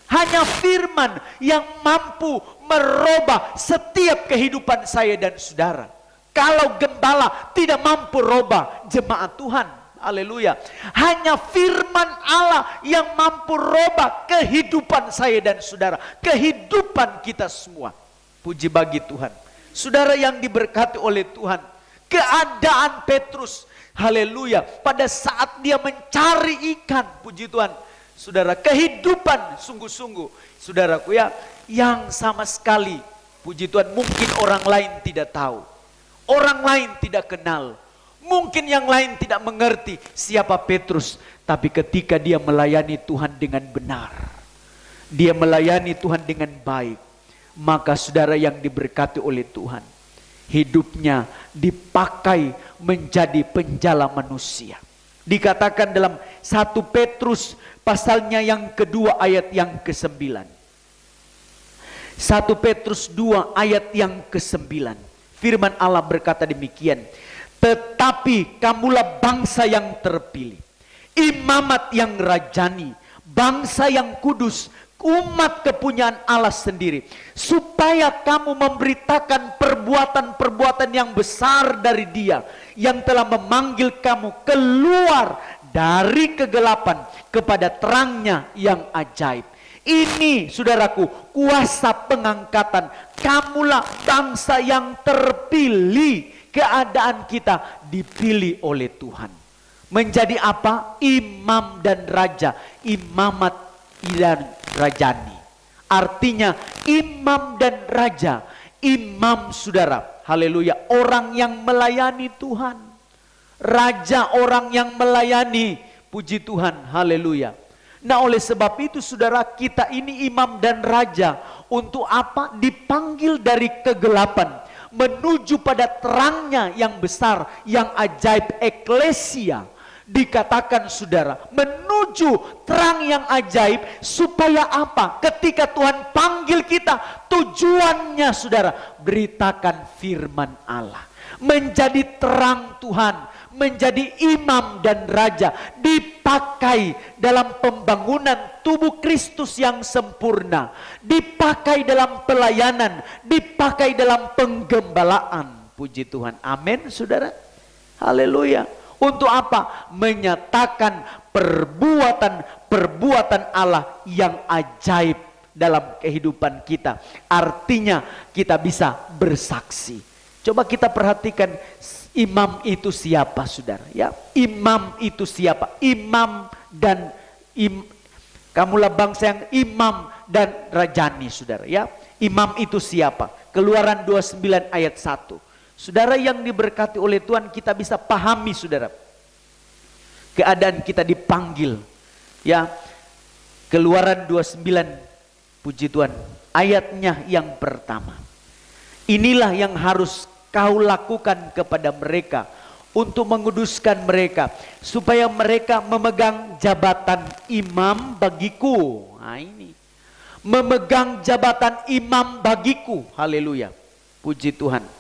Hanya firman yang mampu merubah setiap kehidupan saya dan saudara. Kalau gembala tidak mampu rubah jemaat Tuhan. Haleluya. Hanya firman Allah yang mampu rubah kehidupan saya dan saudara. Kehidupan kita semua. Puji bagi Tuhan. Saudara yang diberkati oleh Tuhan. Keadaan Petrus, haleluya, pada saat dia mencari ikan, puji Tuhan. Saudara, kehidupan sungguh-sungguh, saudaraku, ya, yang sama sekali, puji Tuhan, mungkin orang lain tidak tahu. Orang lain tidak kenal. Mungkin yang lain tidak mengerti siapa Petrus. Tapi ketika dia melayani Tuhan dengan benar, dia melayani Tuhan dengan baik, maka saudara yang diberkati oleh Tuhan, hidupnya dipakai menjadi penjala manusia. Dikatakan dalam 1 Petrus pasalnya yang kedua ayat yang ke-9. 1 Petrus 2 ayat yang ke-9. Firman Allah berkata demikian. Tetapi kamulah bangsa yang terpilih, imamat yang rajani, bangsa yang kudus, umat kepunyaan Allah sendiri, supaya kamu memberitakan perbuatan-perbuatan yang besar dari Dia yang telah memanggil kamu keluar dari kegelapan kepada terangnya yang ajaib. Ini, saudaraku, kuasa pengangkatan. Kamulah bangsa yang terpilih. Keadaan kita dipilih oleh Tuhan menjadi apa? Imam dan raja, imamat dan rajani. Artinya imam dan raja, imam, saudara, haleluya, orang yang melayani Tuhan. Raja, orang yang melayani, puji Tuhan, haleluya. Nah, oleh sebab itu saudara, kita ini imam dan raja. Untuk apa? Dipanggil dari kegelapan menuju pada terangnya yang besar, yang ajaib, eklesia. Dikatakan saudara, menuju terang yang ajaib, supaya apa? Ketika Tuhan panggil kita, tujuannya saudara, beritakan firman Allah, menjadi terang Tuhan, menjadi imam dan raja, dipakai dalam pembangunan tubuh Kristus yang sempurna, dipakai dalam pelayanan, dipakai dalam penggembalaan. Puji Tuhan, amin saudara, haleluya. Untuk apa? Menyatakan perbuatan Allah yang ajaib dalam kehidupan kita. Artinya kita bisa bersaksi. Coba kita perhatikan, imam itu siapa saudara? Ya, imam itu siapa? Imam dan kamulah bangsa yang imam dan rajani, saudara. Ya, imam itu siapa? Keluaran 29 ayat 1. Saudara yang diberkati oleh Tuhan, kita bisa pahami saudara, keadaan kita dipanggil. Ya, Keluaran 29, puji Tuhan, ayatnya yang pertama. Inilah yang harus kau lakukan kepada mereka untuk menguduskan mereka, supaya mereka memegang jabatan imam bagiku. Nah ini, memegang jabatan imam bagiku. Haleluya, puji Tuhan.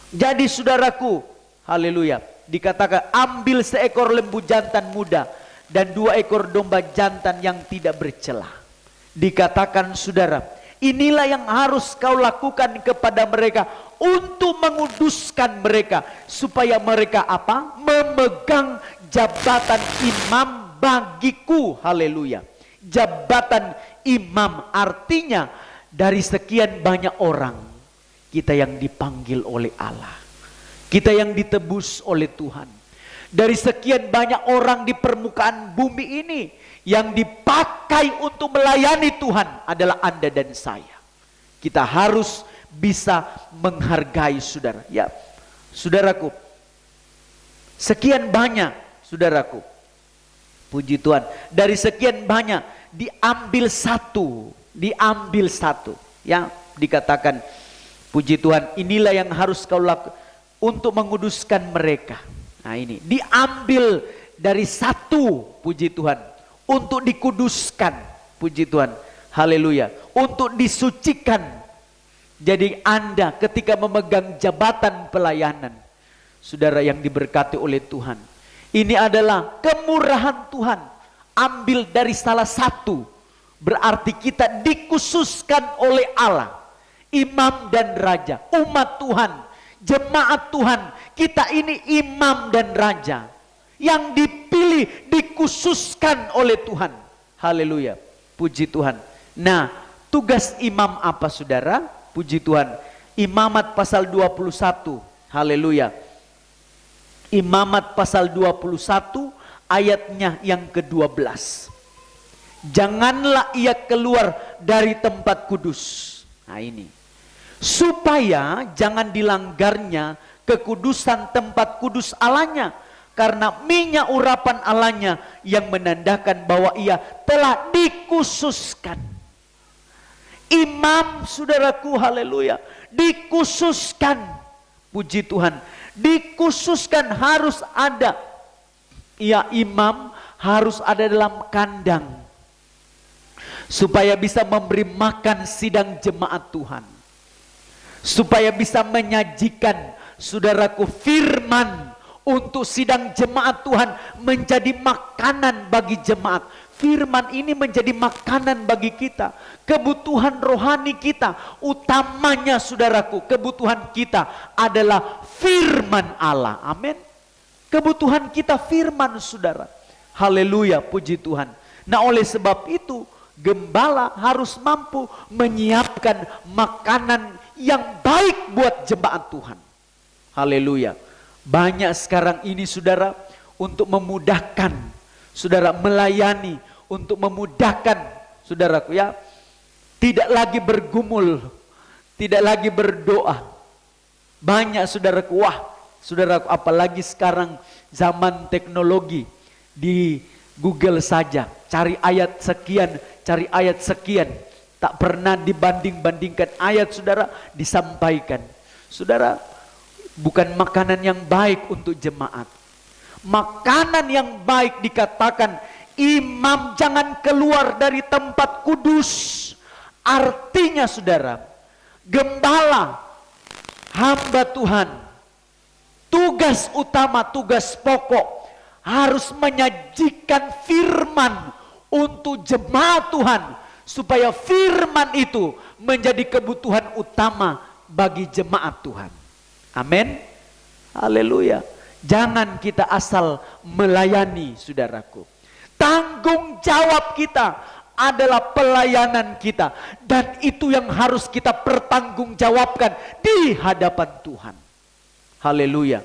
Jadi saudaraku, haleluya, dikatakan ambil seekor lembu jantan muda dan 2 ekor domba jantan yang tidak bercela. Dikatakan saudara, Inilah yang harus kau lakukan kepada mereka untuk menguduskan mereka supaya mereka apa? Memegang jabatan imam bagiku. Haleluya. Jabatan imam artinya dari sekian banyak orang kita yang dipanggil oleh Allah. Kita yang ditebus oleh Tuhan. Dari sekian banyak orang di permukaan bumi ini yang dipakai untuk melayani Tuhan adalah Anda dan saya. Kita harus bisa menghargai saudara. Ya, saudaraku. Sekian banyak saudaraku. Puji Tuhan. Dari sekian banyak diambil satu. Ya, dikatakan puji Tuhan, inilah yang harus kau lakukan untuk menguduskan mereka. Nah ini, diambil dari satu, puji Tuhan, untuk dikuduskan, puji Tuhan, haleluya, untuk disucikan. Jadi Anda ketika memegang jabatan pelayanan, saudara yang diberkati oleh Tuhan, ini adalah kemurahan Tuhan, ambil dari salah satu, berarti kita dikhususkan oleh Allah, imam dan raja, umat Tuhan, jemaat Tuhan, kita ini imam dan raja yang dipilih, dikhususkan oleh Tuhan. Haleluya, puji Tuhan. Nah, tugas imam apa saudara? Puji Tuhan. Imamat pasal 21. Haleluya. Imamat pasal 21 ayatnya yang ke-12. Janganlah ia keluar dari tempat kudus. Nah ini. Supaya jangan dilanggarnya kekudusan tempat kudus Allahnya, karena minyak urapan Allahnya yang menandakan bahwa ia telah dikhususkan. Imam saudaraku, haleluya, dikhususkan, puji Tuhan, dikhususkan harus ada. Ya, imam harus ada dalam kandang supaya bisa memberi makan sidang jemaat Tuhan, supaya bisa menyajikan saudaraku firman untuk sidang jemaat Tuhan, menjadi makanan bagi jemaat. Firman ini menjadi makanan bagi kita, kebutuhan rohani kita. Utamanya saudaraku, kebutuhan kita adalah firman Allah. Amin. Kebutuhan kita firman saudara. Haleluya, puji Tuhan. Nah oleh sebab itu gembala harus mampu menyiapkan makanan yang baik buat jemaat Tuhan. Haleluya. Banyak sekarang ini saudara, untuk memudahkan saudara melayani, untuk memudahkan saudaraku ya, tidak lagi bergumul, tidak lagi berdoa. Banyak saudaraku, wah saudaraku, apalagi sekarang zaman teknologi, di Google saja cari ayat sekian, cari ayat sekian, tak pernah dibanding-bandingkan ayat saudara disampaikan. Saudara, bukan makanan yang baik untuk jemaat. Makanan yang baik dikatakan imam jangan keluar dari tempat kudus. Artinya saudara, gembala, hamba Tuhan, tugas utama, tugas pokok harus menyajikan firman untuk jemaat Tuhan, supaya firman itu menjadi kebutuhan utama bagi jemaat Tuhan. Amin. Haleluya. Jangan kita asal melayani saudaraku. Tanggung jawab kita adalah pelayanan kita, dan itu yang harus kita pertanggungjawabkan di hadapan Tuhan. Haleluya.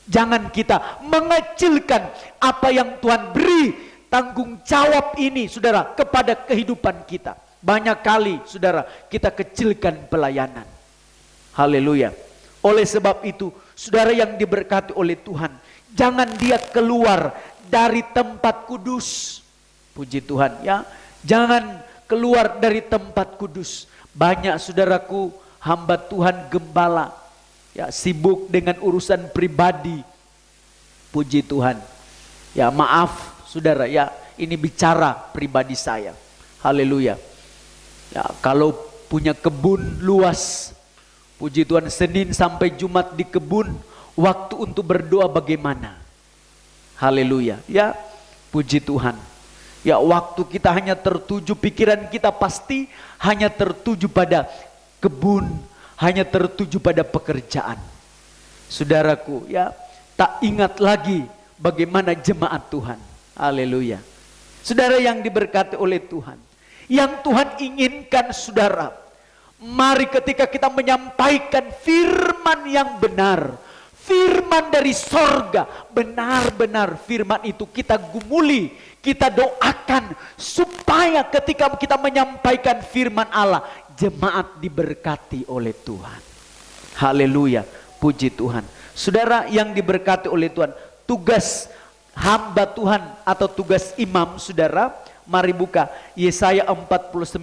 Jangan kita mengecilkan apa yang Tuhan beri tanggung jawab ini saudara kepada kehidupan kita. Banyak kali saudara kita kecilkan pelayanan. Haleluya. Oleh sebab itu saudara yang diberkati oleh Tuhan, jangan dia keluar dari tempat kudus. Puji Tuhan ya. Jangan keluar dari tempat kudus. Banyak saudaraku hamba Tuhan gembala ya, sibuk dengan urusan pribadi. Puji Tuhan. Ya maaf saudara ya, ini bicara pribadi saya. Haleluya. Ya, kalau punya kebun luas, puji Tuhan, Senin sampai Jumat di kebun, waktu untuk berdoa bagaimana? Haleluya. Ya, puji Tuhan. Ya, waktu kita hanya tertuju, pikiran kita pasti hanya tertuju pada kebun, hanya tertuju pada pekerjaan. Saudaraku, ya, tak ingat lagi bagaimana jemaat Tuhan. Haleluya. Saudara yang diberkati oleh Tuhan, yang Tuhan inginkan saudara, mari ketika kita menyampaikan firman yang benar, firman dari sorga, benar-benar firman itu kita gumuli, kita doakan supaya ketika kita menyampaikan firman Allah, jemaat diberkati oleh Tuhan. Haleluya, puji Tuhan. Saudara yang diberkati oleh Tuhan, tugas hamba Tuhan atau tugas imam, saudara, mari buka Yesaya 49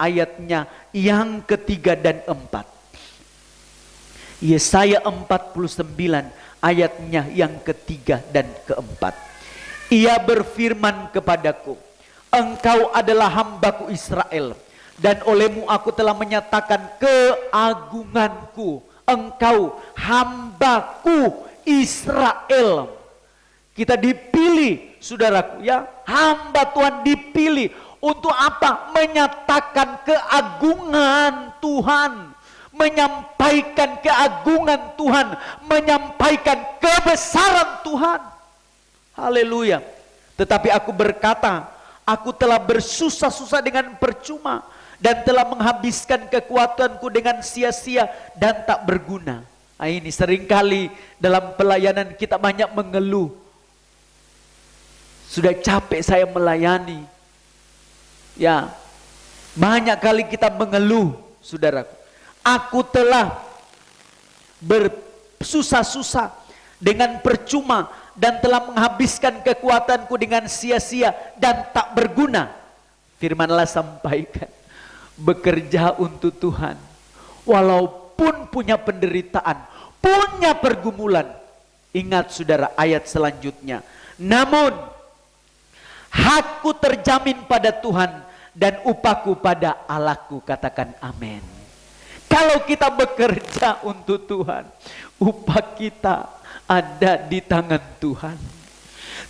ayatnya yang ketiga dan 4. Yesaya 49 ayatnya yang ketiga dan keempat. Ia berfirman kepadaku, engkau adalah hambaku Israel, dan olehmu aku telah menyatakan keagunganku. Engkau hambaku Israel. Kita dipilih, saudaraku, ya, hamba Tuhan dipilih untuk apa? Menyatakan keagungan Tuhan, menyampaikan keagungan Tuhan, menyampaikan kebesaran Tuhan. Haleluya. Tetapi aku berkata, aku telah bersusah-susah dengan percuma, dan telah menghabiskan kekuatanku dengan sia-sia dan tak berguna. Nah, ini seringkali dalam pelayanan kita banyak mengeluh. Sudah capek saya melayani. Ya, banyak kali kita mengeluh, saudaraku. Aku telah bersusah-susah dengan percuma, dan telah menghabiskan kekuatanku dengan sia-sia dan tak berguna. Firman Allah sampaikan, bekerja untuk Tuhan, walaupun punya penderitaan, punya pergumulan. Ingat saudara ayat selanjutnya, namun hakku terjamin pada Tuhan dan upahku pada Allahku. Katakan amin. Kalau kita bekerja untuk Tuhan, upah kita ada di tangan Tuhan.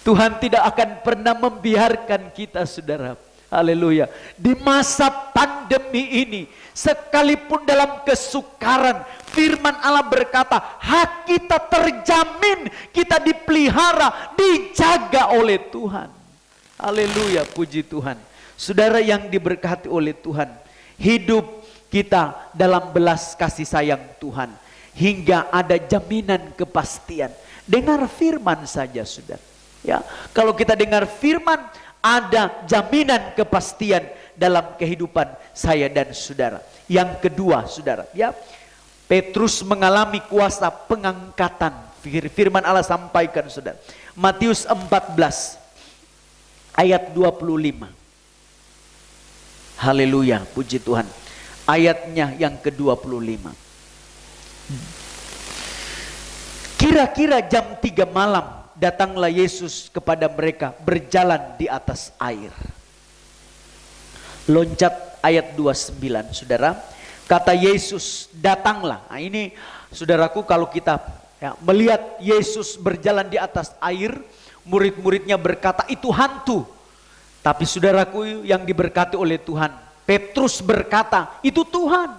Tuhan tidak akan pernah membiarkan kita, saudara. Haleluya. Di masa pandemi ini, sekalipun dalam kesukaran, firman Allah berkata, hak kita terjamin, kita dipelihara, dijaga oleh Tuhan. Haleluya, puji Tuhan. Saudara yang diberkati oleh Tuhan, hidup kita dalam belas kasih sayang Tuhan, hingga ada jaminan kepastian. Dengar firman saja, saudara. Ya, kalau kita dengar firman, ada jaminan kepastian dalam kehidupan saya dan saudara. Yang kedua, saudara, ya, Petrus mengalami kuasa pengangkatan. Firman Allah sampaikan, saudara. Matius 14 ayat 25. Haleluya, puji Tuhan. Ayatnya yang ke-25. Kira-kira jam 3 malam datanglah Yesus kepada mereka berjalan di atas air. Loncat ayat 29, saudara. Kata Yesus, datanglah. Nah, ini saudaraku, kalau kita melihat Yesus berjalan di atas air, murid-muridnya berkata itu hantu. Tapi saudaraku yang diberkati oleh Tuhan, Petrus berkata itu Tuhan.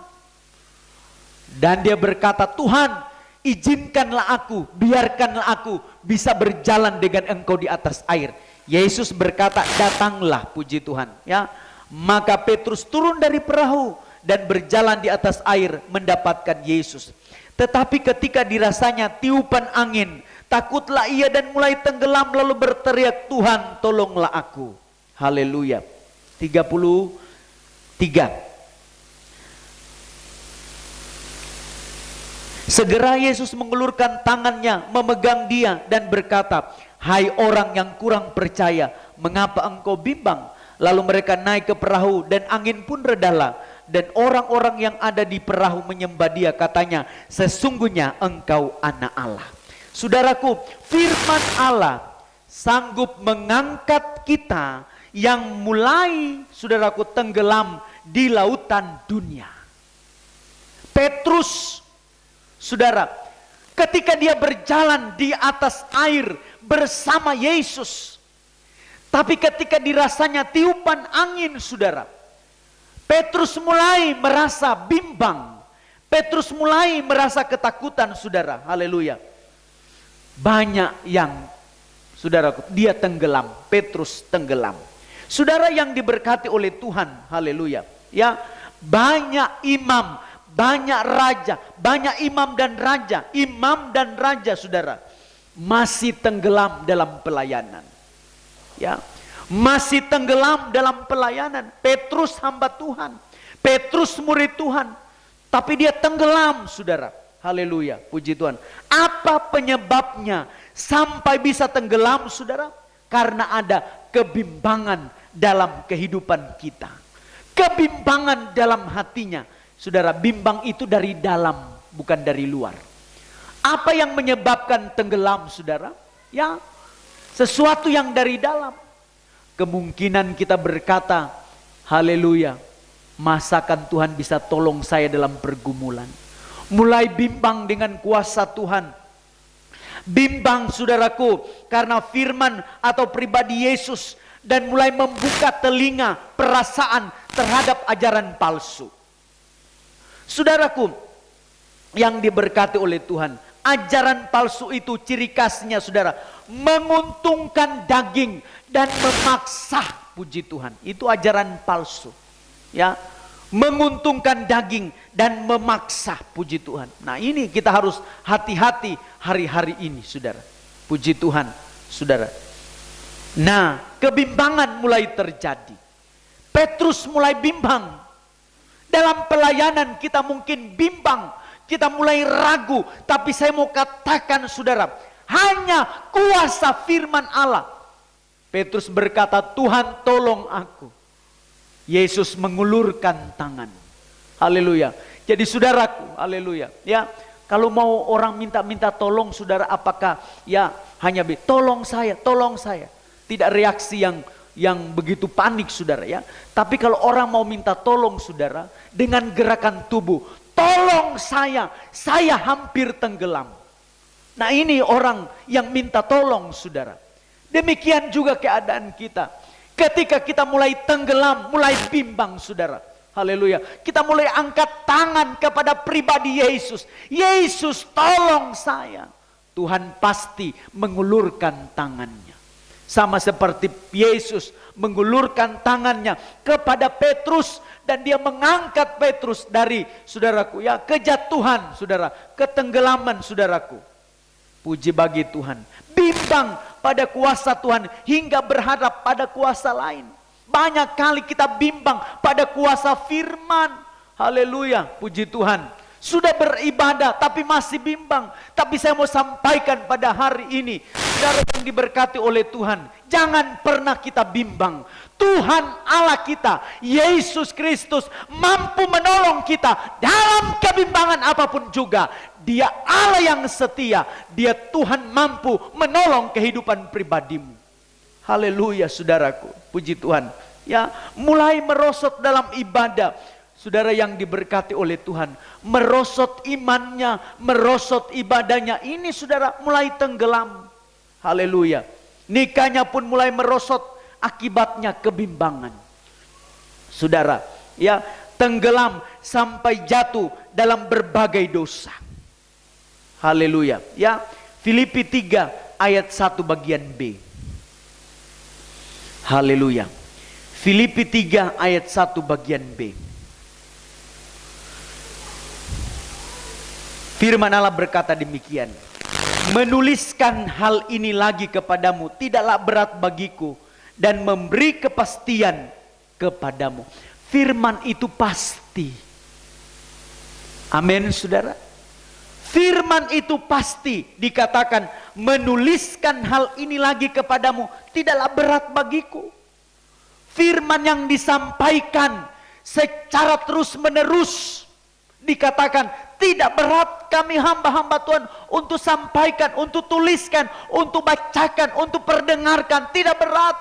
Dan dia berkata, Tuhan, izinkanlah aku, biarkanlah aku bisa berjalan dengan engkau di atas air. Yesus berkata, datanglah, puji Tuhan. Ya, maka Petrus turun dari perahu dan berjalan di atas air mendapatkan Yesus. Tetapi ketika dirasanya tiupan angin, takutlah ia dan mulai tenggelam, lalu berteriak, Tuhan tolonglah aku. Haleluya. 33. Segera Yesus mengulurkan tangannya, memegang dia dan berkata, hai orang yang kurang percaya, mengapa engkau bimbang? Lalu mereka naik ke perahu dan angin pun redalah. Dan orang-orang yang ada di perahu menyembah dia, katanya, sesungguhnya engkau anak Allah. Saudaraku, firman Allah sanggup mengangkat kita yang mulai, saudaraku, tenggelam di lautan dunia. Petrus, saudara, ketika dia berjalan di atas air bersama Yesus, Tapi ketika dirasanya tiupan angin, saudara, Petrus mulai merasa bimbang. Petrus mulai merasa ketakutan, saudara. Haleluya. Banyak yang, saudaraku, dia tenggelam. Petrus tenggelam. Saudara yang diberkati oleh Tuhan, haleluya. Ya, banyak imam, banyak raja, banyak imam dan raja, saudara, masih tenggelam dalam pelayanan. Ya, masih tenggelam dalam pelayanan. Petrus hamba Tuhan, Petrus murid Tuhan, tapi dia tenggelam, saudara. Haleluya, puji Tuhan. Apa penyebabnya sampai bisa tenggelam, saudara? Karena ada kebimbangan dalam kehidupan kita. Kebimbangan dalam hatinya. Saudara, bimbang itu dari dalam, bukan dari luar. Apa yang menyebabkan tenggelam, saudara? Ya, sesuatu yang dari dalam. Kemungkinan kita berkata, haleluya, masakan Tuhan bisa tolong saya dalam pergumulan. Mulai bimbang dengan kuasa Tuhan. Bimbang, saudaraku, karena firman atau pribadi Yesus. Dan mulai membuka telinga, perasaan terhadap ajaran palsu. Saudaraku yang diberkati oleh Tuhan, ajaran palsu itu ciri khasnya, saudara, menguntungkan daging dan memaksa, puji Tuhan. Itu ajaran palsu. Ya, menguntungkan daging dan memaksa, puji Tuhan. Nah, ini kita harus hati-hati hari-hari ini, saudara. Puji Tuhan, saudara. Nah, kebimbangan mulai terjadi. Petrus mulai bimbang. Dalam pelayanan kita mungkin bimbang, kita mulai ragu. Tapi saya mau katakan, saudara, hanya kuasa firman Allah. Petrus berkata, Tuhan tolong aku. Yesus mengulurkan tangan. Haleluya. Jadi saudaraku, haleluya. Ya, kalau mau orang minta tolong, saudara, apakah ya hanya tolong saya, tolong saya. Tidak reaksi yang begitu panik, saudara, ya. Tapi kalau orang mau minta tolong, saudara, dengan gerakan tubuh, tolong saya hampir tenggelam. Nah, ini orang yang minta tolong, saudara. Demikian juga keadaan kita. Ketika kita mulai tenggelam, mulai bimbang, saudara. Haleluya. Kita mulai angkat tangan kepada pribadi Yesus. Yesus, tolong saya. Tuhan pasti mengulurkan tangannya. Sama seperti Yesus mengulurkan tangannya kepada Petrus. Dan dia mengangkat Petrus dari, saudaraku, ya, kejatuhan, saudara, ketenggelaman, saudaraku. Puji bagi Tuhan. Bimbang pada kuasa Tuhan hingga berharap pada kuasa lain. Banyak kali kita bimbang pada kuasa firman. Haleluya, puji Tuhan. Sudah beribadah tapi masih bimbang. Tapi saya mau sampaikan pada hari ini, saudara yang diberkati oleh Tuhan, jangan pernah kita bimbang. Tuhan Allah kita, Yesus Kristus, mampu menolong kita dalam kebimbangan apapun juga. Dia Allah yang setia. Dia Tuhan mampu menolong kehidupan pribadimu. Haleluya, saudaraku. Puji Tuhan. Ya, mulai merosot dalam ibadah. Saudara yang diberkati oleh Tuhan, merosot imannya, merosot ibadahnya. Ini, saudara, mulai tenggelam. Haleluya. Nikahnya pun mulai merosot, akibatnya kebimbangan. Saudara, ya, tenggelam sampai jatuh dalam berbagai dosa. Haleluya. Ya, Filipi 3 ayat 1 bagian B. Haleluya. Filipi 3 ayat 1 bagian B. Firman Allah berkata demikian. Menuliskan hal ini lagi kepadamu tidaklah berat bagiku dan memberi kepastian kepadamu. Firman itu pasti. Amin, saudara. Firman itu pasti, dikatakan menuliskan hal ini lagi kepadamu tidaklah berat bagiku. Firman yang disampaikan secara terus menerus, dikatakan tidak berat kami hamba-hamba Tuhan untuk sampaikan, untuk tuliskan, untuk bacakan, untuk perdengarkan. Tidak berat.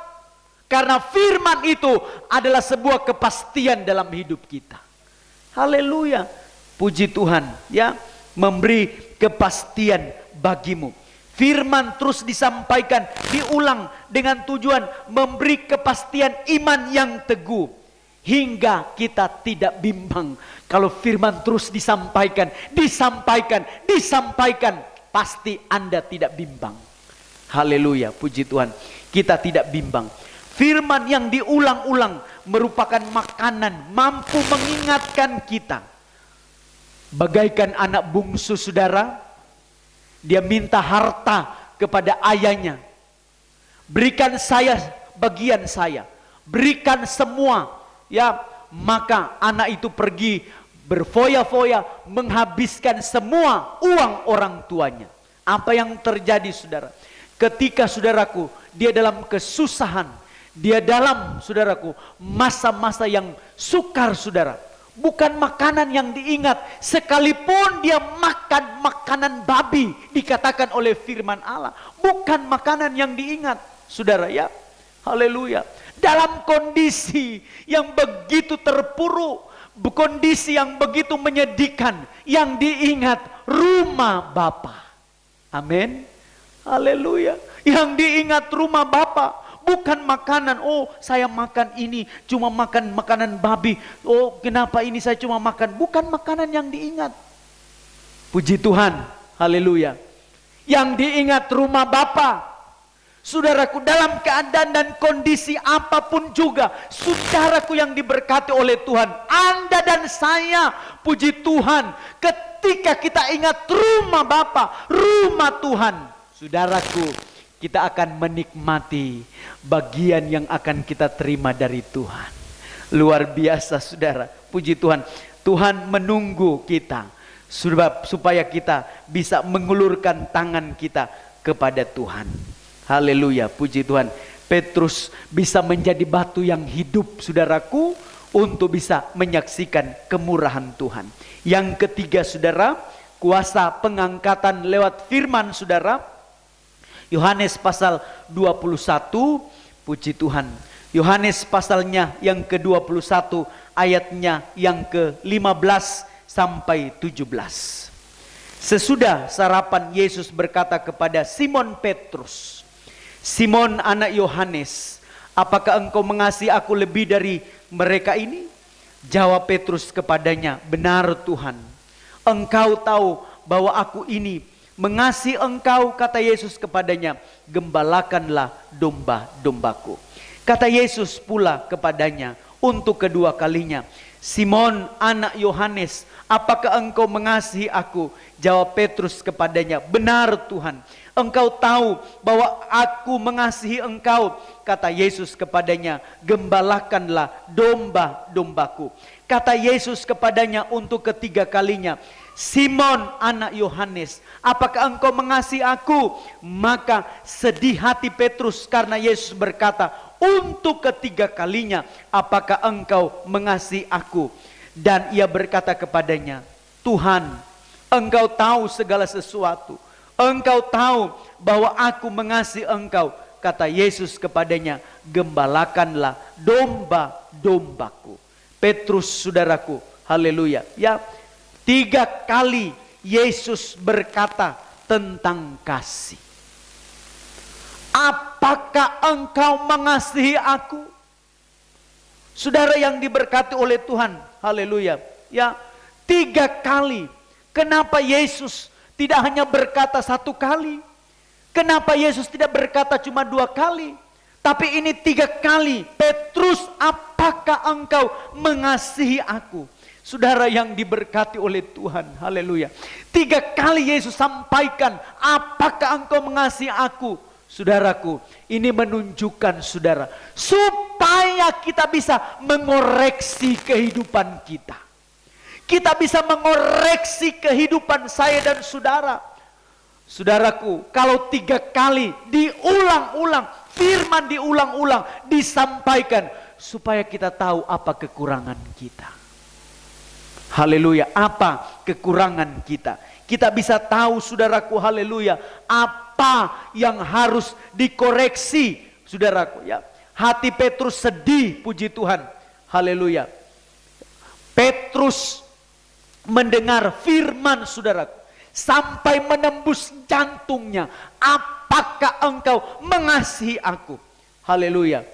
Karena firman itu adalah sebuah kepastian dalam hidup kita. Haleluya. Puji Tuhan, ya, memberi kepastian bagimu. Firman terus disampaikan, diulang dengan tujuan memberi kepastian iman yang teguh. Hingga kita tidak bimbang. Kalau firman terus disampaikan, pasti Anda tidak bimbang. Haleluya, puji Tuhan. Kita tidak bimbang. Firman yang diulang-ulang merupakan makanan, mampu mengingatkan kita. Bagaikan anak bungsu saudara, dia minta harta kepada ayahnya. Berikan saya bagian saya, berikan semua. Ya, maka anak itu pergi berfoya-foya menghabiskan semua uang orang tuanya. Apa yang terjadi saudara? Ketika saudaraku dia dalam kesusahan, dia dalam saudaraku masa-masa yang sukar saudara. Bukan makanan yang diingat, sekalipun dia makan makanan babi dikatakan oleh firman Allah, bukan makanan yang diingat saudara ya. Haleluya. Dalam kondisi yang begitu terpuruk, kondisi yang begitu menyedihkan, yang diingat rumah Bapa. Amin. Haleluya. Yang diingat rumah Bapa, bukan makanan. Oh, saya makan ini cuma makan makanan babi. Oh, kenapa ini saya cuma makan? Bukan makanan yang diingat. Puji Tuhan. Haleluya. Yang diingat rumah Bapa. Saudaraku, dalam keadaan dan kondisi apapun juga, saudaraku yang diberkati oleh Tuhan, Anda dan saya, puji Tuhan, ketika kita ingat rumah Bapa, rumah Tuhan, saudaraku, kita akan menikmati bagian yang akan kita terima dari Tuhan. Luar biasa saudara, puji Tuhan. Tuhan menunggu kita supaya kita bisa mengulurkan tangan kita kepada Tuhan. Haleluya, puji Tuhan. Petrus bisa menjadi batu yang hidup saudaraku, untuk bisa menyaksikan kemurahan Tuhan. Yang ketiga saudara, kuasa pengangkatan lewat firman saudara. Yohanes pasal 21, puji Tuhan. Yohanes pasalnya yang ke-21, ayatnya yang ke-15 sampai 17. Sesudah sarapan, Yesus berkata kepada Simon Petrus, Simon anak Yohanes, apakah engkau mengasihi aku lebih dari mereka ini? Jawab Petrus kepadanya, benar Tuhan, engkau tahu bahwa aku ini mengasihi engkau. Kata Yesus kepadanya, gembalakanlah domba-dombaku. Kata Yesus pula kepadanya untuk kedua kalinya, Simon anak Yohanes, apakah engkau mengasihi aku? Jawab Petrus kepadanya, benar Tuhan, engkau tahu bahwa aku mengasihi engkau. Kata Yesus kepadanya, gembalakanlah domba-dombaku. Kata Yesus kepadanya untuk ketiga kalinya, Simon anak Yohanes, apakah engkau mengasihi aku? Maka sedih hati Petrus karena Yesus berkata untuk ketiga kalinya, apakah engkau mengasihi aku? Dan ia berkata kepadanya, Tuhan, engkau tahu segala sesuatu. Engkau tahu bahwa aku mengasihi engkau. Kata Yesus kepadanya, gembalakanlah domba-dombaku. Petrus saudaraku, haleluya. Ya, 3 kali Yesus berkata tentang kasih. Apakah engkau mengasihi aku? Saudara yang diberkati oleh Tuhan, haleluya. Ya, 3 kali. Kenapa Yesus tidak hanya berkata 1 kali? Kenapa Yesus tidak berkata cuma 2 kali? Tapi ini 3 kali. Petrus, apakah engkau mengasihi aku? Saudara yang diberkati oleh Tuhan, haleluya. 3 kali Yesus sampaikan, apakah engkau mengasihi aku? Saudaraku, ini menunjukkan saudara, supaya kita bisa mengoreksi kehidupan kita. Kita bisa mengoreksi kehidupan saya dan saudara. Saudaraku, kalau 3 kali diulang-ulang, firman diulang-ulang, disampaikan, supaya kita tahu apa kekurangan kita. Haleluya, apa kekurangan kita. Kita bisa tahu saudaraku, haleluya, apa yang harus dikoreksi saudaraku ya. Hati Petrus sedih, puji Tuhan, haleluya. Petrus mendengar firman saudaraku. sampai menembus jantungnya. Apakah engkau mengasihi aku? Haleluya.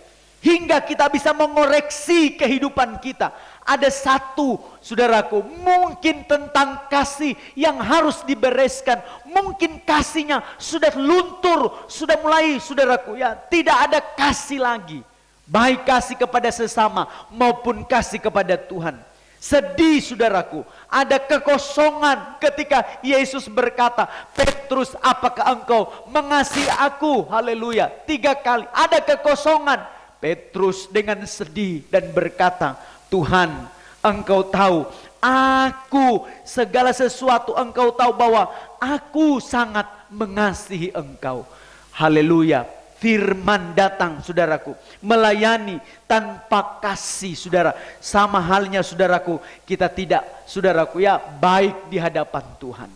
Hingga kita bisa mengoreksi kehidupan kita. Ada satu, saudaraku, mungkin tentang kasih yang harus dibereskan. Mungkin kasihnya sudah luntur, sudah mulai, saudaraku, ya, tidak ada kasih lagi. Baik kasih kepada sesama maupun kasih kepada Tuhan. Sedih, saudaraku, ada kekosongan ketika Yesus berkata, Petrus, apakah engkau mengasihi aku? Haleluya. 3 kali ada kekosongan. Petrus dengan sedih dan berkata, Tuhan, engkau tahu aku segala sesuatu, engkau tahu bahwa aku sangat mengasihi engkau. Haleluya. Firman datang, saudaraku, melayani tanpa kasih, saudara. Sama halnya, saudaraku, kita tidak, saudaraku, ya, baik di hadapan Tuhan.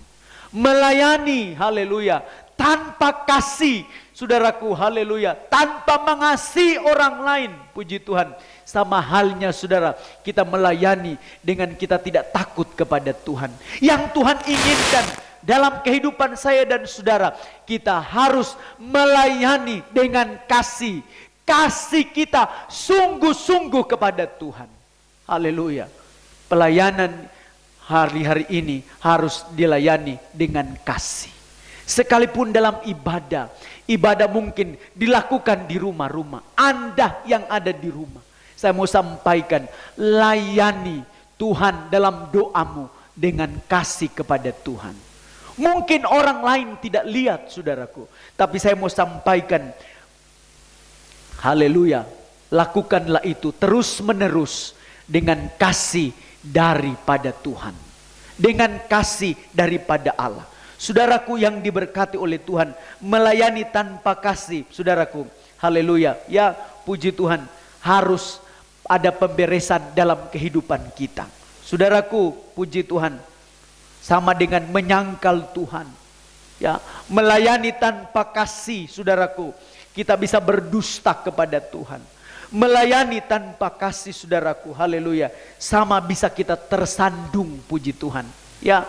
Melayani, haleluya, tanpa kasih, saudaraku, haleluya, tanpa mengasihi orang lain, puji Tuhan. Sama halnya, saudara, kita melayani dengan kita tidak takut kepada Tuhan. Yang Tuhan inginkan dalam kehidupan saya dan saudara, kita harus melayani dengan kasih. Kasih kita sungguh-sungguh kepada Tuhan. Haleluya. Pelayanan hari-hari ini harus dilayani dengan kasih. Sekalipun dalam ibadah, ibadah mungkin dilakukan di rumah-rumah. Anda yang ada di rumah, saya mau sampaikan, layani Tuhan dalam doamu dengan kasih kepada Tuhan. Mungkin orang lain tidak lihat, saudaraku, tapi saya mau sampaikan, haleluya, lakukanlah itu terus menerus dengan kasih daripada Tuhan, dengan kasih daripada Allah. Saudaraku yang diberkati oleh Tuhan, melayani tanpa kasih, saudaraku, haleluya, ya, puji Tuhan, harus ada pemberesan dalam kehidupan kita. Saudaraku, puji Tuhan, sama dengan menyangkal Tuhan. Ya, melayani tanpa kasih, saudaraku, kita bisa berdusta kepada Tuhan. Melayani tanpa kasih, saudaraku, haleluya, sama bisa kita tersandung, puji Tuhan. Ya,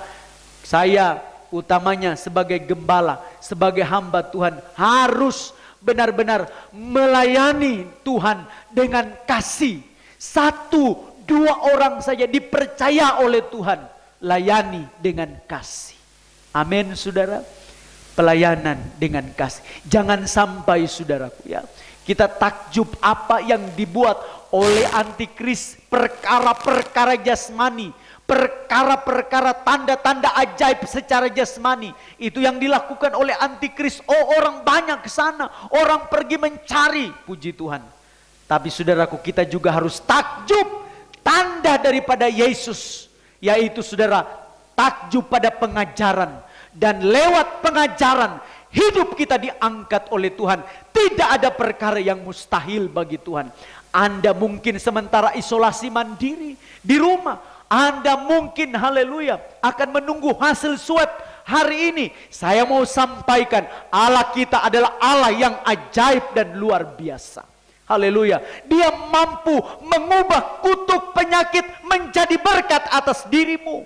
saya utamanya sebagai gembala, sebagai hamba Tuhan, harus benar-benar melayani Tuhan dengan kasih. 1-2 orang saja dipercaya oleh Tuhan, layani dengan kasih. Amin, saudara. Pelayanan dengan kasih. Jangan sampai, saudaraku, ya, kita takjub apa yang dibuat oleh antikris, perkara-perkara jasmani, perkara-perkara tanda-tanda ajaib secara jasmani. Itu yang dilakukan oleh antikris. Oh, orang banyak ke sana, orang pergi mencari, puji Tuhan. Tapi saudaraku, kita juga harus takjub tanda daripada Yesus, yaitu, saudara, takjub pada pengajaran. Dan lewat pengajaran hidup kita diangkat oleh Tuhan. Tidak ada perkara yang mustahil bagi Tuhan. Anda mungkin sementara isolasi mandiri di rumah, Anda mungkin, haleluya, akan menunggu hasil swab hari ini. Saya mau sampaikan, Allah kita adalah Allah yang ajaib dan luar biasa. Haleluya. Dia mampu mengubah kutuk penyakit menjadi berkat atas dirimu.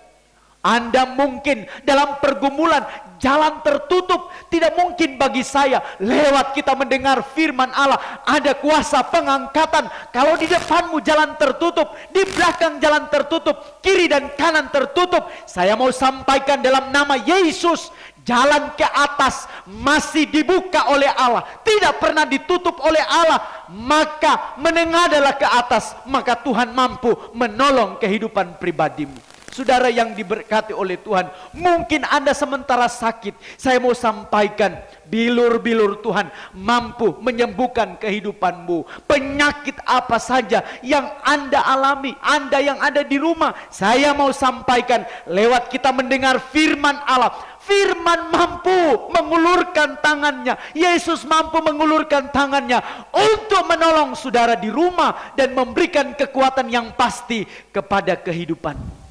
Anda mungkin dalam pergumulan, jalan tertutup. Tidak mungkin bagi saya, lewat kita mendengar firman Allah, ada kuasa pengangkatan. Kalau di depanmu jalan tertutup, di belakang jalan tertutup, kiri dan kanan tertutup, saya mau sampaikan dalam nama Yesus, jalan ke atas masih dibuka oleh Allah, tidak pernah ditutup oleh Allah. Maka menengadahlah ke atas, maka Tuhan mampu menolong kehidupan pribadimu. Saudara yang diberkati oleh Tuhan, mungkin Anda sementara sakit. Saya mau sampaikan, bilur-bilur Tuhan mampu menyembuhkan kehidupanmu. Penyakit apa saja yang Anda alami, Anda yang ada di rumah, saya mau sampaikan lewat kita mendengar firman Allah. Firman mampu mengulurkan tangannya. Yesus mampu mengulurkan tangannya untuk menolong saudara di rumah dan memberikan kekuatan yang pasti kepada kehidupanmu.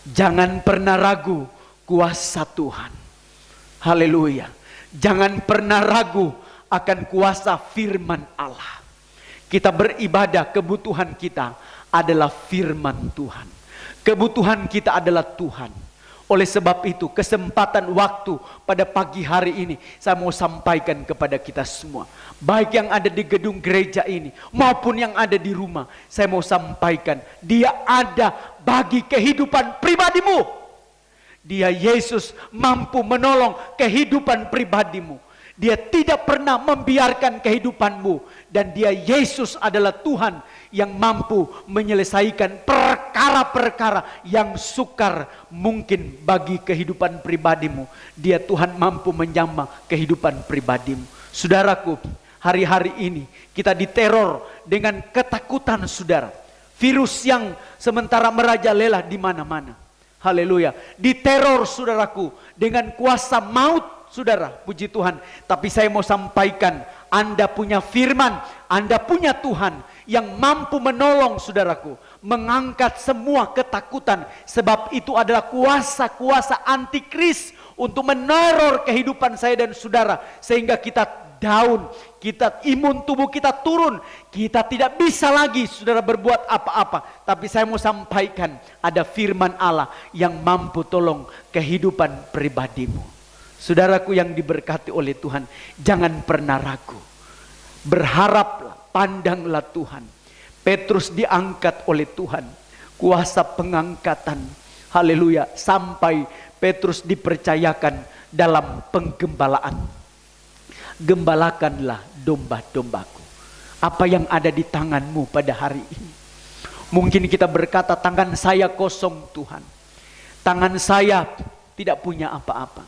Jangan pernah ragu kuasa Tuhan. Haleluya. Jangan pernah ragu akan kuasa firman Allah. Kita beribadah, kebutuhan kita adalah firman Tuhan. Kebutuhan kita adalah Tuhan. Oleh sebab itu, kesempatan waktu pada pagi hari ini saya mau sampaikan kepada kita semua, baik yang ada di gedung gereja ini maupun yang ada di rumah. Saya mau sampaikan, Dia ada bagi kehidupan pribadimu. Dia, Yesus, mampu menolong kehidupan pribadimu. Dia tidak pernah membiarkan kehidupanmu. Dan Dia, Yesus, adalah Tuhan yang mampu menyelesaikan perkara-perkara yang sukar mungkin bagi kehidupan pribadimu. Dia, Tuhan, mampu menjamah kehidupan pribadimu. Saudaraku, hari-hari ini kita diteror dengan ketakutan, saudara. Virus yang sementara merajalela di mana-mana. Haleluya. Diteror, saudaraku, dengan kuasa maut, saudara. Puji Tuhan. Tapi saya mau sampaikan, Anda punya firman, Anda punya Tuhan yang mampu menolong, saudaraku, mengangkat semua ketakutan. Sebab itu adalah kuasa-kuasa antikris untuk meneror kehidupan saya dan saudara, sehingga kita down, kita imun tubuh kita turun, kita tidak bisa lagi, saudara, berbuat apa-apa. Tapi saya mau sampaikan, ada firman Allah yang mampu tolong kehidupan pribadimu. Saudaraku yang diberkati oleh Tuhan, jangan pernah ragu. Berharaplah, pandanglah Tuhan. Petrus diangkat oleh Tuhan, kuasa pengangkatan, haleluya, sampai Petrus dipercayakan dalam penggembalaan. Gembalakanlah domba-dombaku. Apa yang ada di tanganmu pada hari ini? Mungkin kita berkata, tangan saya kosong Tuhan, tangan saya tidak punya apa-apa.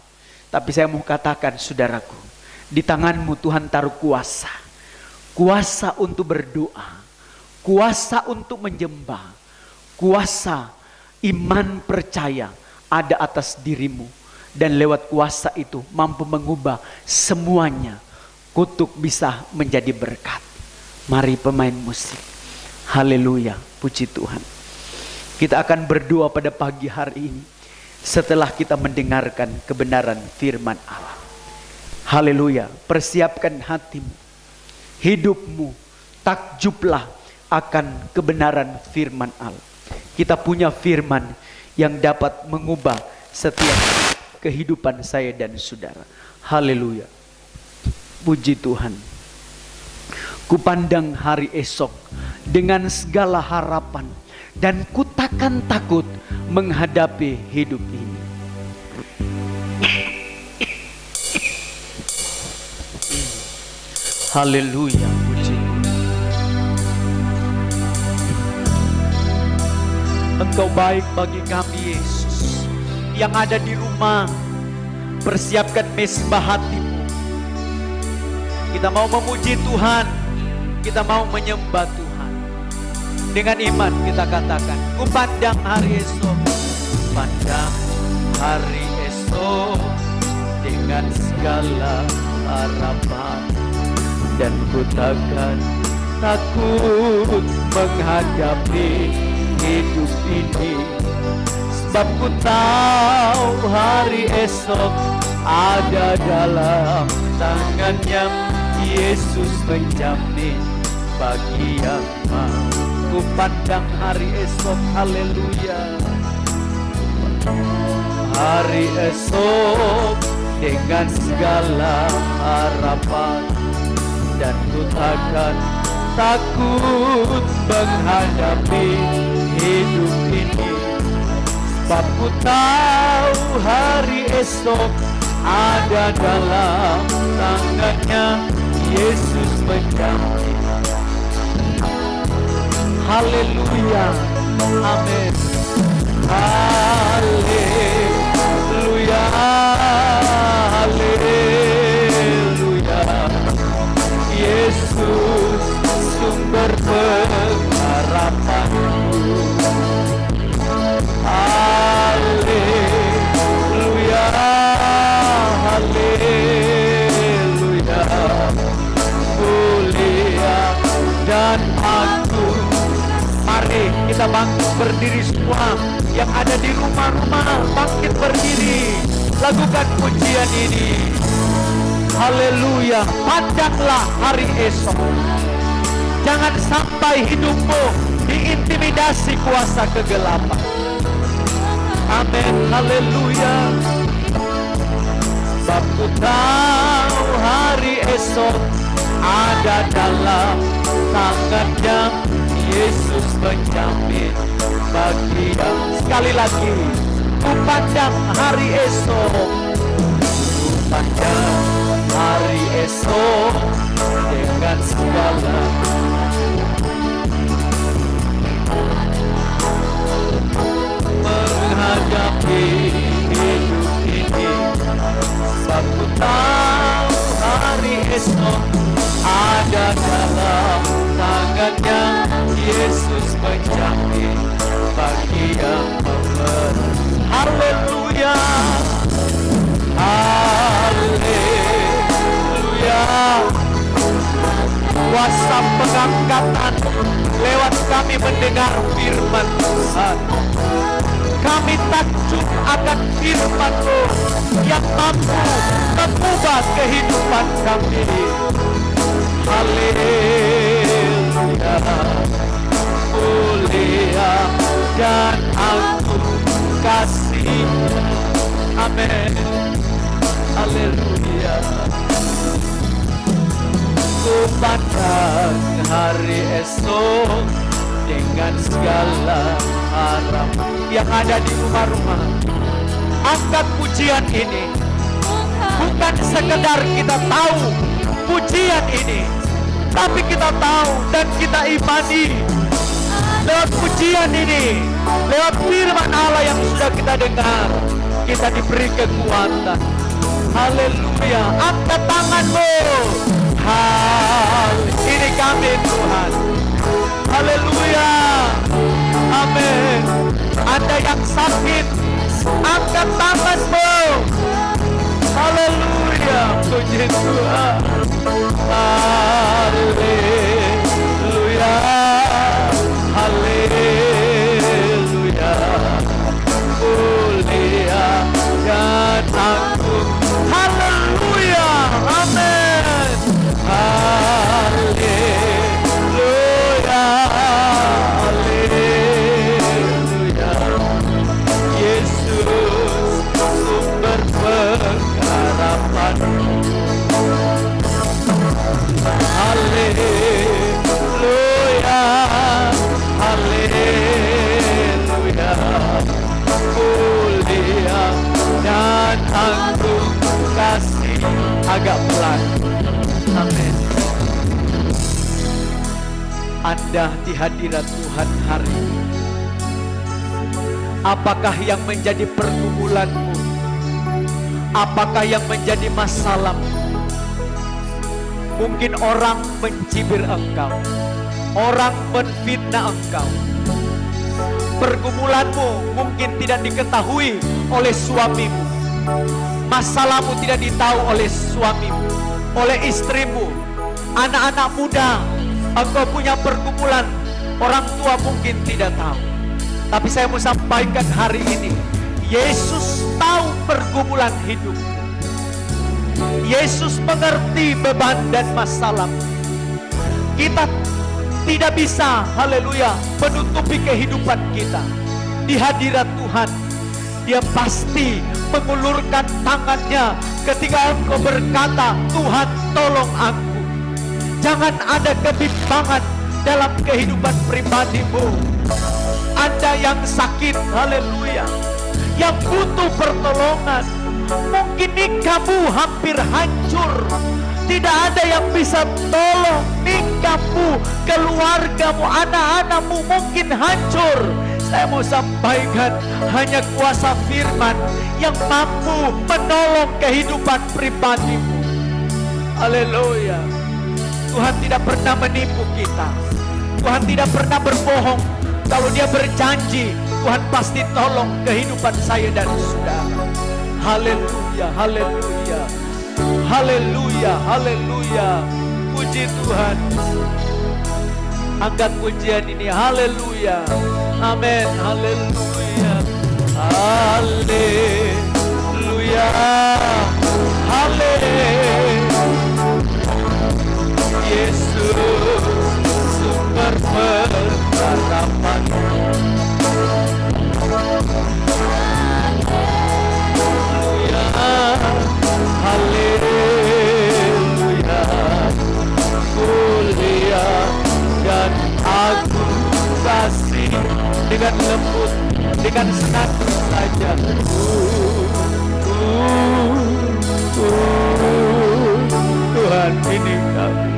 Tapi saya mau katakan, saudaraku, di tanganmu Tuhan taruh kuasa. Kuasa untuk berdoa, kuasa untuk menyembah, kuasa iman percaya ada atas dirimu. Dan lewat kuasa itu mampu mengubah semuanya. Kutuk bisa menjadi berkat. Mari pemain musik. Haleluya, puji Tuhan. Kita akan berdoa pada pagi hari ini setelah kita mendengarkan kebenaran firman Allah. Haleluya, persiapkan hatimu, hidupmu, takjublah akan kebenaran firman Allah. Kita punya firman yang dapat mengubah setiap kehidupan saya dan saudara. Haleluya, puji Tuhan. Kupandang hari esok dengan segala harapan, dan ku takkan takut menghadapi hidup ini. Haleluya, puji Tuhan. Engkau baik bagi kami, Yesus. Yang ada di rumah, persiapkan mesbah hatimu. Kita mau memuji Tuhan, kita mau menyembah Tuhan. Dengan iman kita katakan, ku pandang hari esok, pandang hari esok dengan segala harapan, dan ku takkan takut menghadapi hidup ini. Sebab ku tahu hari esok ada dalam tangannya. Yesus menjamin bagi yang mau. Ku pandang hari esok, haleluya. Hari esok dengan segala harapan, dan ku takkan takut menghadapi hidup ini. Sebab ku tahu hari esok ada dalam tangannya. Yesus menjamin. Haleluya, amin. Haleluya, haleluya. Yesus sumber pengharapanku. Haleluya, haleluya. Mulia dan agung. Mari kita bangkit berdiri semua. Yang ada di rumah-rumah, bangkit berdiri. Lakukan pujian ini. Haleluya. Pandanglah hari esok. Jangan sampai hidupmu diintimidasi kuasa kegelapan. Amin, haleluya. Sebab ku tahu hari esok ada dalam tangannya, Yesus menjamin bagi yang. Sekali lagi, ku pandang hari esok, ku pandang hari esok dengan segala menghadapi hidup ini. Sebab ku tahu hari esok ada dalam tangannya, Yesus menjamin bagi yang memberi. Haleluya, haleluya. Kuasa pengangkatan lewat kami mendengar firman Tuhan. Kami takjub akan firman-Mu yang mampu mengubah kehidupan kami. Haleluya, mulia dan agung kasih. Amin, haleluya. Ku pandang hari esok dengan segala harap. Yang ada di rumah-rumah, angkat pujian ini. Bukan sekedar kita tahu pujian ini, tapi kita tahu dan kita imani lewat pujian ini, lewat firman Allah yang sudah kita dengar, kita diberi kekuatan. Haleluya, angkat tanganmu. Ini kami Tuhan. Haleluya, amin. Anda yang sakit, angkat tanganmu. Haleluya, puji Tuhan. Haleluya, haleluya. Mulia dan agung. Haleluya, amin. Haleluya, haleluya. Yesus sumber pengharapan. Haleluya, haleluya. Mulia dan agung kasih. Agak pelan. Amin. Anda di hadirat Tuhan hari ini, apakah yang menjadi pergumulanmu? Apakah yang menjadi masalahmu? Mungkin orang mencibir engkau, orang menfitnah engkau. Pergumulanmu mungkin tidak diketahui oleh suamimu. Masalahmu tidak ditahu oleh suamimu, oleh istrimu. Anak-anak muda, engkau punya pergumulan, orang tua mungkin tidak tahu. Tapi saya mau sampaikan hari ini, Yesus tahu pergumulan hidupmu. Yesus mengerti beban dan masalahmu. Kita tidak bisa, haleluya, menutupi kehidupan kita. Di hadirat Tuhan, Dia pasti mengulurkan tangannya ketika engkau berkata, Tuhan tolong aku. Jangan ada kebimbangan dalam kehidupan pribadimu. Anda yang sakit, haleluya, yang butuh pertolongan. Mungkin nikahmu hampir hancur, tidak ada yang bisa tolong nikahmu, keluargamu, anak-anakmu mungkin hancur. Saya mau sampaikan, hanya kuasa firman yang mampu menolong kehidupan pribadimu. Haleluya. Tuhan tidak pernah menipu kita. Tuhan tidak pernah berbohong. Kalau Dia berjanji, Tuhan pasti tolong kehidupan saya dan saudara. Haleluya, haleluya, haleluya, haleluya. Puji Tuhan. Angkat pujian ini, haleluya. Amin, haleluya, haleluya, haleluya. Yesus sumber pengharapan. dengan senang saja. Tuhan, ini kami.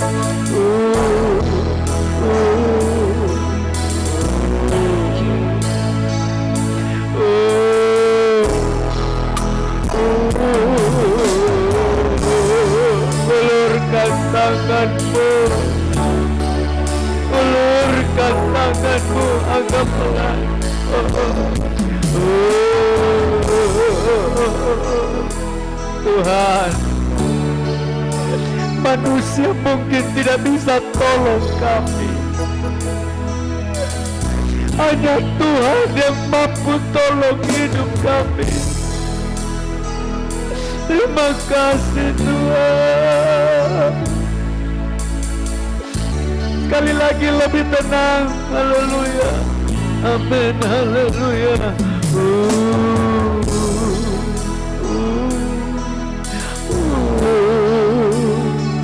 Ulurkan tanganmu, ulurkan tanganmu, anggaplah. Tuhan, manusia mungkin tidak bisa tolong kami, hanya Tuhan yang mampu tolong hidup kami. Terima kasih Tuhan. Sekali lagi lebih tenang. Haleluya. Amin. Haleluya.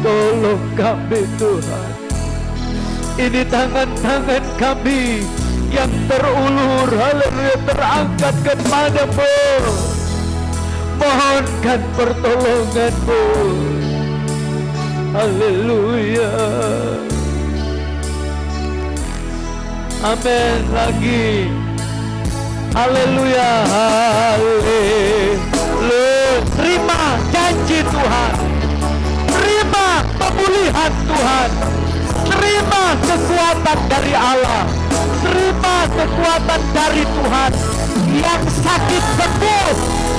Tolong kami Tuhan. Ini tangan-tangan kami yang terulur, haleluya, terangkat kepadamu. Mohonkan pertolonganmu. Haleluya. Amin lagi. Haleluya. Haleluya. Terima janji Tuhan. Terima pemulihan Tuhan. Terima kekuatan dari Allah. Terima kekuatan dari Tuhan. Yang sakit sembuh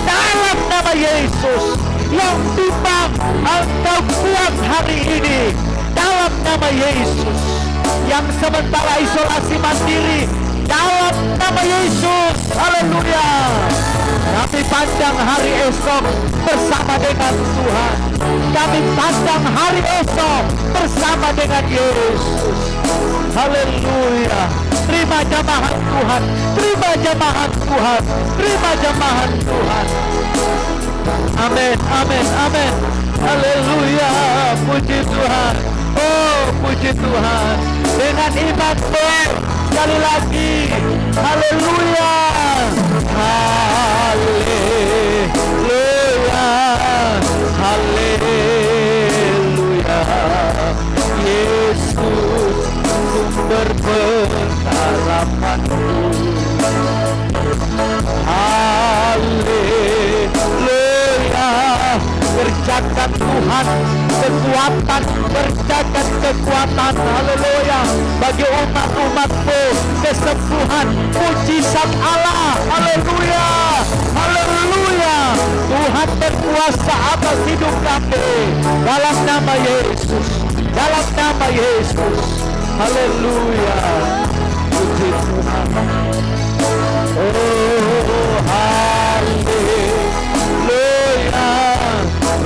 dalam nama Yesus. Yang bimbang engkau kuat hari ini dalam nama Yesus. Yang sementara isolasi mandiri dalam nama Yesus. Haleluya. Kami pandang hari esok bersama dengan Tuhan. Kami pandang hari esok bersama dengan Yesus. Haleluya. Terima jamahan Tuhan. Terima jamahan Tuhan. Terima jamahan Tuhan. Amin, amin, amin. Haleluya. Puji Tuhan. Oh, puji Tuhan. Dengan imanmu sekali lagi. Haleluya. Haleluya. Haleluya. Yesus sumber pengharapanku. Haleluya. Kerjakan Tuhan kekuatan, kerjakan kekuatan, haleluya, bagi umat-umatmu, kesembuhan, mujizat Allah, haleluya, haleluya. Tuhan berkuasa atas hidup kami, dalam nama Yesus, dalam nama Yesus, haleluya. Puji Tuhan. Oh, haleluya,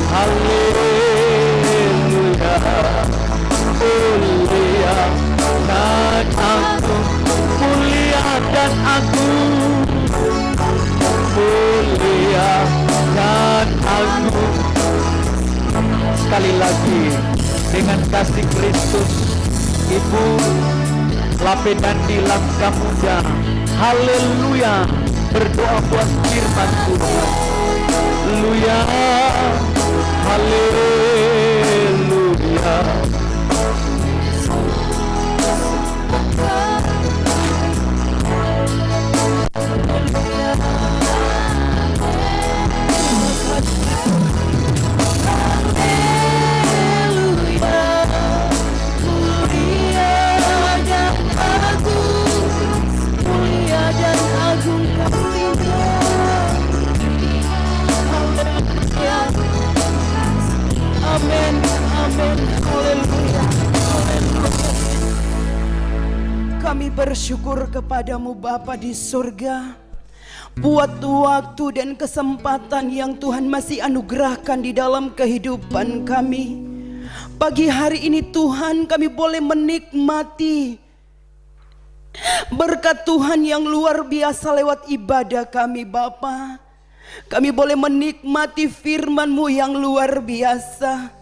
haleluya, mulia dan agung, mulia dan agung, mulia dan agung. Sekali lagi, dengan kasih Kristus, Ibu lapidan di langkah muda, haleluya, berdoa buat firman Tuhan. Haleluya, haleluya. Amin, amin, haleluya, haleluya.
Kami bersyukur kepadamu Bapa di surga, buat waktu dan kesempatan yang Tuhan masih anugerahkan di dalam kehidupan kami. Pagi hari ini Tuhan, kami boleh menikmati berkat Tuhan yang luar biasa lewat ibadah kami Bapa. Kami boleh menikmati firman-Mu yang luar biasa.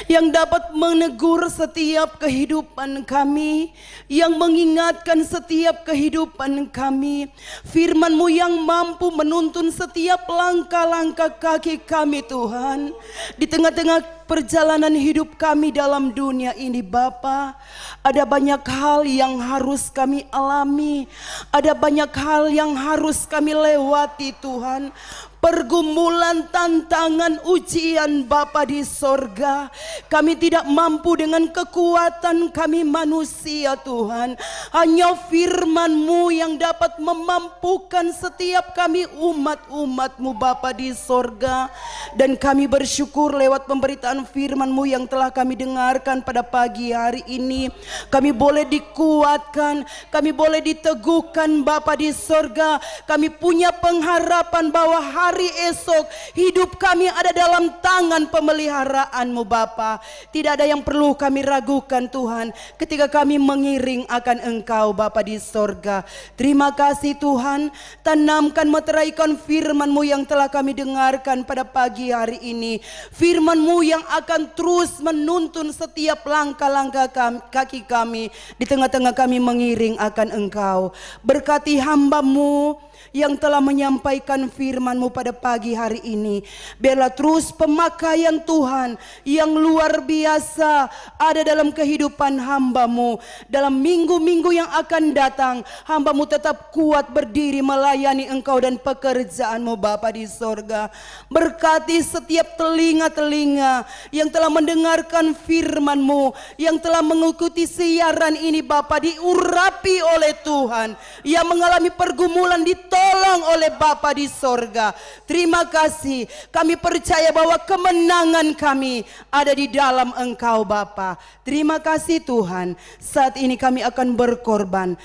yang dapat menegur setiap kehidupan kami, yang mengingatkan setiap kehidupan kami. Firman-Mu yang mampu menuntun setiap langkah-langkah kaki kami Tuhan. Di tengah-tengah perjalanan hidup kami dalam dunia ini Bapa, ada banyak hal yang harus kami alami, ada banyak hal yang harus kami lewati Tuhan. Pergumulan, tantangan, ujian Bapa di sorga. Kami tidak mampu dengan kekuatan kami manusia Tuhan. Hanya firman-Mu yang dapat memampukan setiap kami umat-umat-Mu Bapa di sorga. Dan kami bersyukur lewat pemberitaan firman-Mu yang telah kami dengarkan pada pagi hari ini. Kami boleh dikuatkan, kami boleh diteguhkan Bapa di sorga. Kami punya pengharapan bahwa hari esok hidup kami ada dalam tangan pemeliharaan-Mu Bapa. Tidak ada yang perlu kami ragukan Tuhan ketika kami mengiring akan Engkau Bapa di sorga. Terima kasih Tuhan, tanamkan meteraikan firman-Mu yang telah kami dengarkan pada pagi hari ini. Firman-Mu yang akan terus menuntun setiap langkah-langkah kaki kami di tengah-tengah kami mengiring akan Engkau. Berkati hamba-Mu yang telah menyampaikan firman-Mu pada pagi hari ini. Biarlah terus pemakaian Tuhan yang luar biasa ada dalam kehidupan hamba-Mu. Dalam minggu-minggu yang akan datang, hamba-Mu tetap kuat berdiri melayani Engkau dan pekerjaan-Mu Bapa di sorga. Berkati setiap telinga-telinga yang telah mendengarkan firman-Mu, yang telah mengikuti siaran ini Bapa, diurapi oleh Tuhan, yang mengalami pergumulan ditolong oleh Bapa di sorga. Terima kasih, kami percaya bahwa kemenangan kami ada di dalam Engkau Bapa. Terima kasih Tuhan, saat ini kami akan berkorban.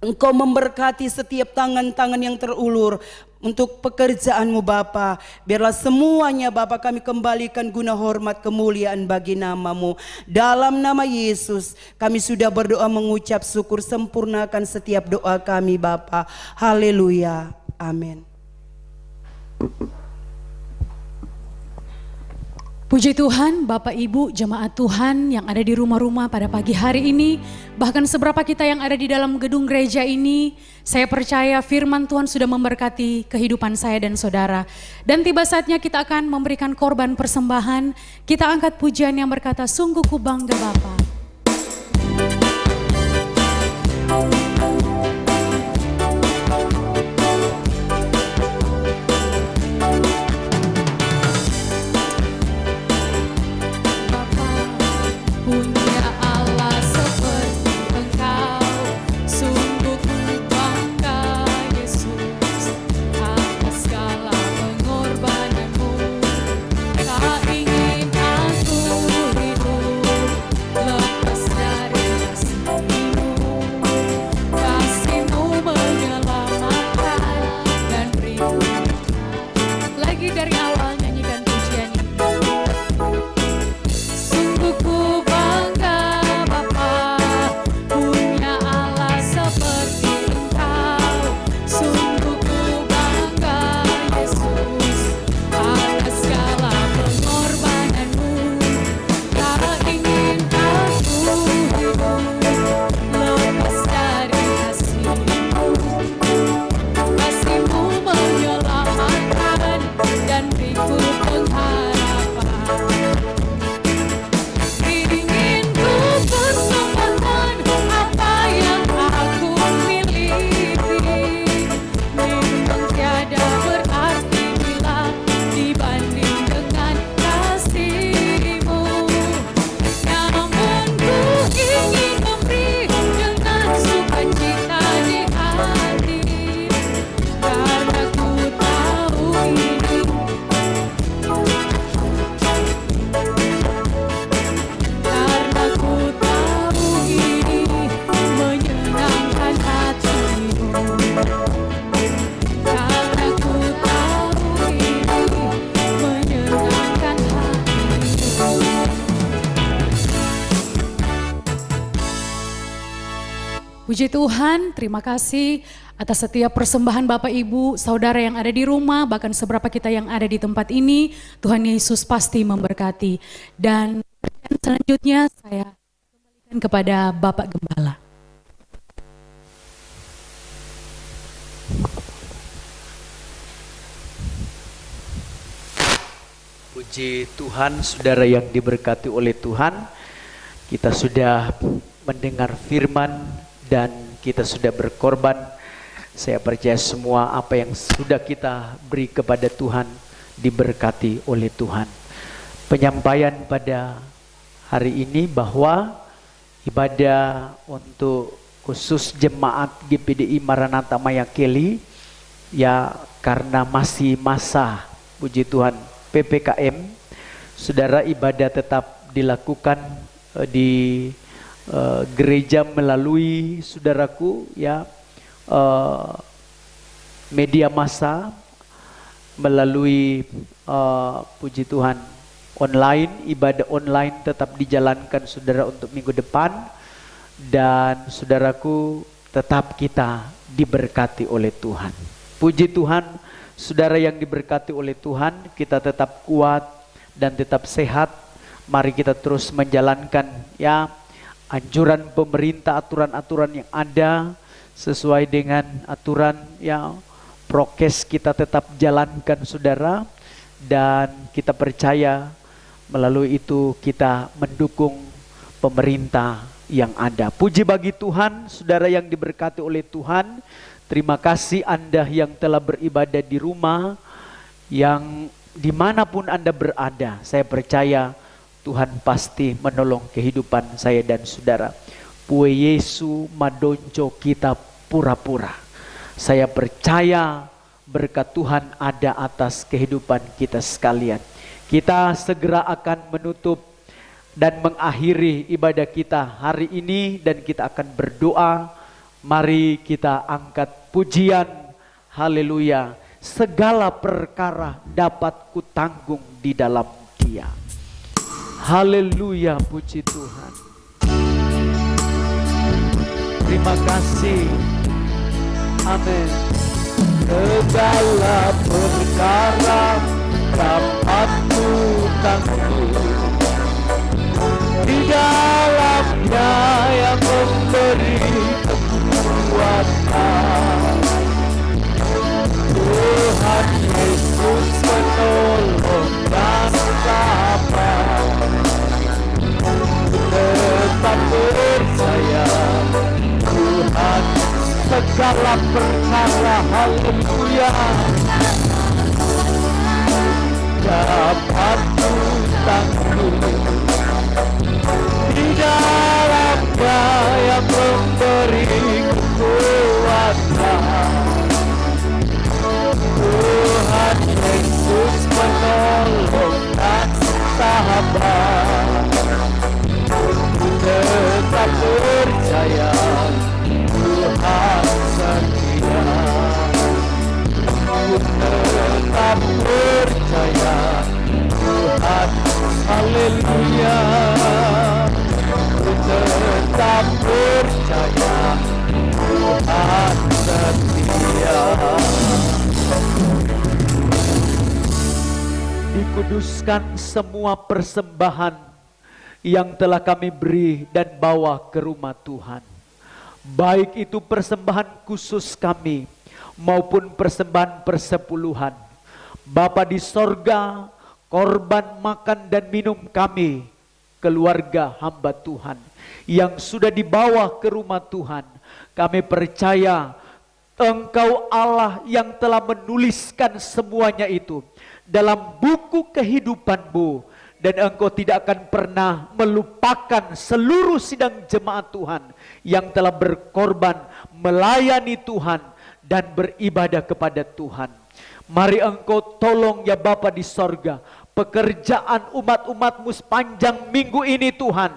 Engkau memberkati setiap tangan-tangan yang terulur untuk pekerjaan-Mu Bapa. Biarlah semuanya Bapa kami kembalikan guna hormat kemuliaan bagi nama-Mu. Dalam nama Yesus kami sudah berdoa mengucap syukur, sempurnakan setiap doa kami Bapa. Haleluya. Amin.
Puji Tuhan, Bapak Ibu jemaat Tuhan yang ada di rumah-rumah pada pagi hari ini, bahkan seberapa kita yang ada di dalam gedung gereja ini, saya percaya firman Tuhan sudah memberkati kehidupan saya dan saudara. Dan tiba saatnya kita akan memberikan korban persembahan. Kita angkat pujian yang berkata, sungguh ku bangga Bapa.
Punya Allah seperti Engkau, sungguh ku bangga Yesus, atas segala pengorbananmu. Tak ingin aku hidup
Puji Tuhan, terima kasih atas setiap persembahan Bapak Ibu, saudara yang ada di rumah, bahkan seberapa kita yang ada di tempat ini. Tuhan Yesus pasti memberkati. Dan selanjutnya saya kembalikan kepada Bapak Gembala.
Puji Tuhan, saudara yang diberkati oleh Tuhan. Kita sudah mendengar firman dan kita sudah berkorban. Saya percaya semua apa yang sudah kita beri kepada Tuhan diberkati oleh Tuhan. Penyampaian pada hari ini bahwa ibadah untuk khusus jemaat GPDI Maranatha Mayakeli, ya karena masih masa, puji Tuhan, PPKM, saudara, ibadah tetap dilakukan di gereja melalui, saudaraku, ya, media massa, melalui puji Tuhan online. Ibadah online tetap dijalankan, saudara, untuk minggu depan. Dan saudaraku, tetap kita diberkati oleh Tuhan. Puji Tuhan, saudara yang diberkati oleh Tuhan, kita tetap kuat dan tetap sehat. Mari kita terus menjalankan, ya, anjuran pemerintah, aturan-aturan yang ada, sesuai dengan aturan, ya, prokes kita tetap jalankan, saudara. Dan kita percaya melalui itu kita mendukung pemerintah yang ada. Puji bagi Tuhan, saudara yang diberkati oleh Tuhan. Terima kasih Anda yang telah beribadah di rumah, yang dimanapun Anda berada. Saya percaya Tuhan pasti menolong kehidupan saya dan saudara. Pue Yesu madonco kita pura-pura. Saya percaya berkat Tuhan ada atas kehidupan kita sekalian. Kita segera akan menutup dan mengakhiri ibadah kita hari ini, dan kita akan berdoa. Mari kita angkat pujian, haleluya. Segala perkara dapat kutanggung di dalam Dia. Haleluya, puji Tuhan. Terima kasih. Amin. Segala perkara dapat kutanggung di dalam-Nya yang memberi kekuatan. Tuhan Yesus menolong dan sabar. Tetap percaya Tuhan segala perkara, haleluya, dapat kutanggung di dalam-Nya yang memberi kekuatan. Tuhan Yesus menolong dan sabar. Tetap percaya Tuhan setia. Tetap percaya Tuhan, haleluya. Tetap percaya Tuhan setia. Dikuduskan semua persembahan yang telah kami beri dan bawa ke rumah Tuhan. Baik itu persembahan khusus kami maupun persembahan persepuluhan. Bapa di sorga, korban makan dan minum kami, keluarga hamba Tuhan yang sudah dibawa ke rumah Tuhan, kami percaya Engkau Allah yang telah menuliskan semuanya itu dalam buku kehidupan-Mu, dan Engkau tidak akan pernah melupakan seluruh sidang jemaat Tuhan yang telah berkorban melayani Tuhan dan beribadah kepada Tuhan. Mari Engkau tolong ya Bapa di sorga, pekerjaan umat-umat-Mu sepanjang minggu ini Tuhan,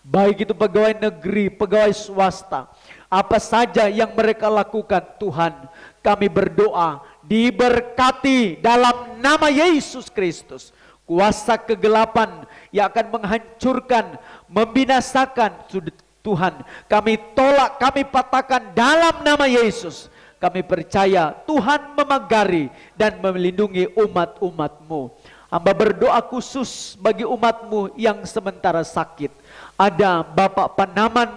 baik itu pegawai negeri, pegawai swasta, apa saja yang mereka lakukan Tuhan, kami berdoa diberkati dalam nama Yesus Kristus. Kuasa kegelapan yang akan menghancurkan, membinasakan Tuhan, kami tolak, kami patahkan dalam nama Yesus. Kami percaya Tuhan memagari dan melindungi umat-umat-Mu. Hamba berdoa khusus bagi umat-Mu yang sementara sakit. Ada Bapak Panaman,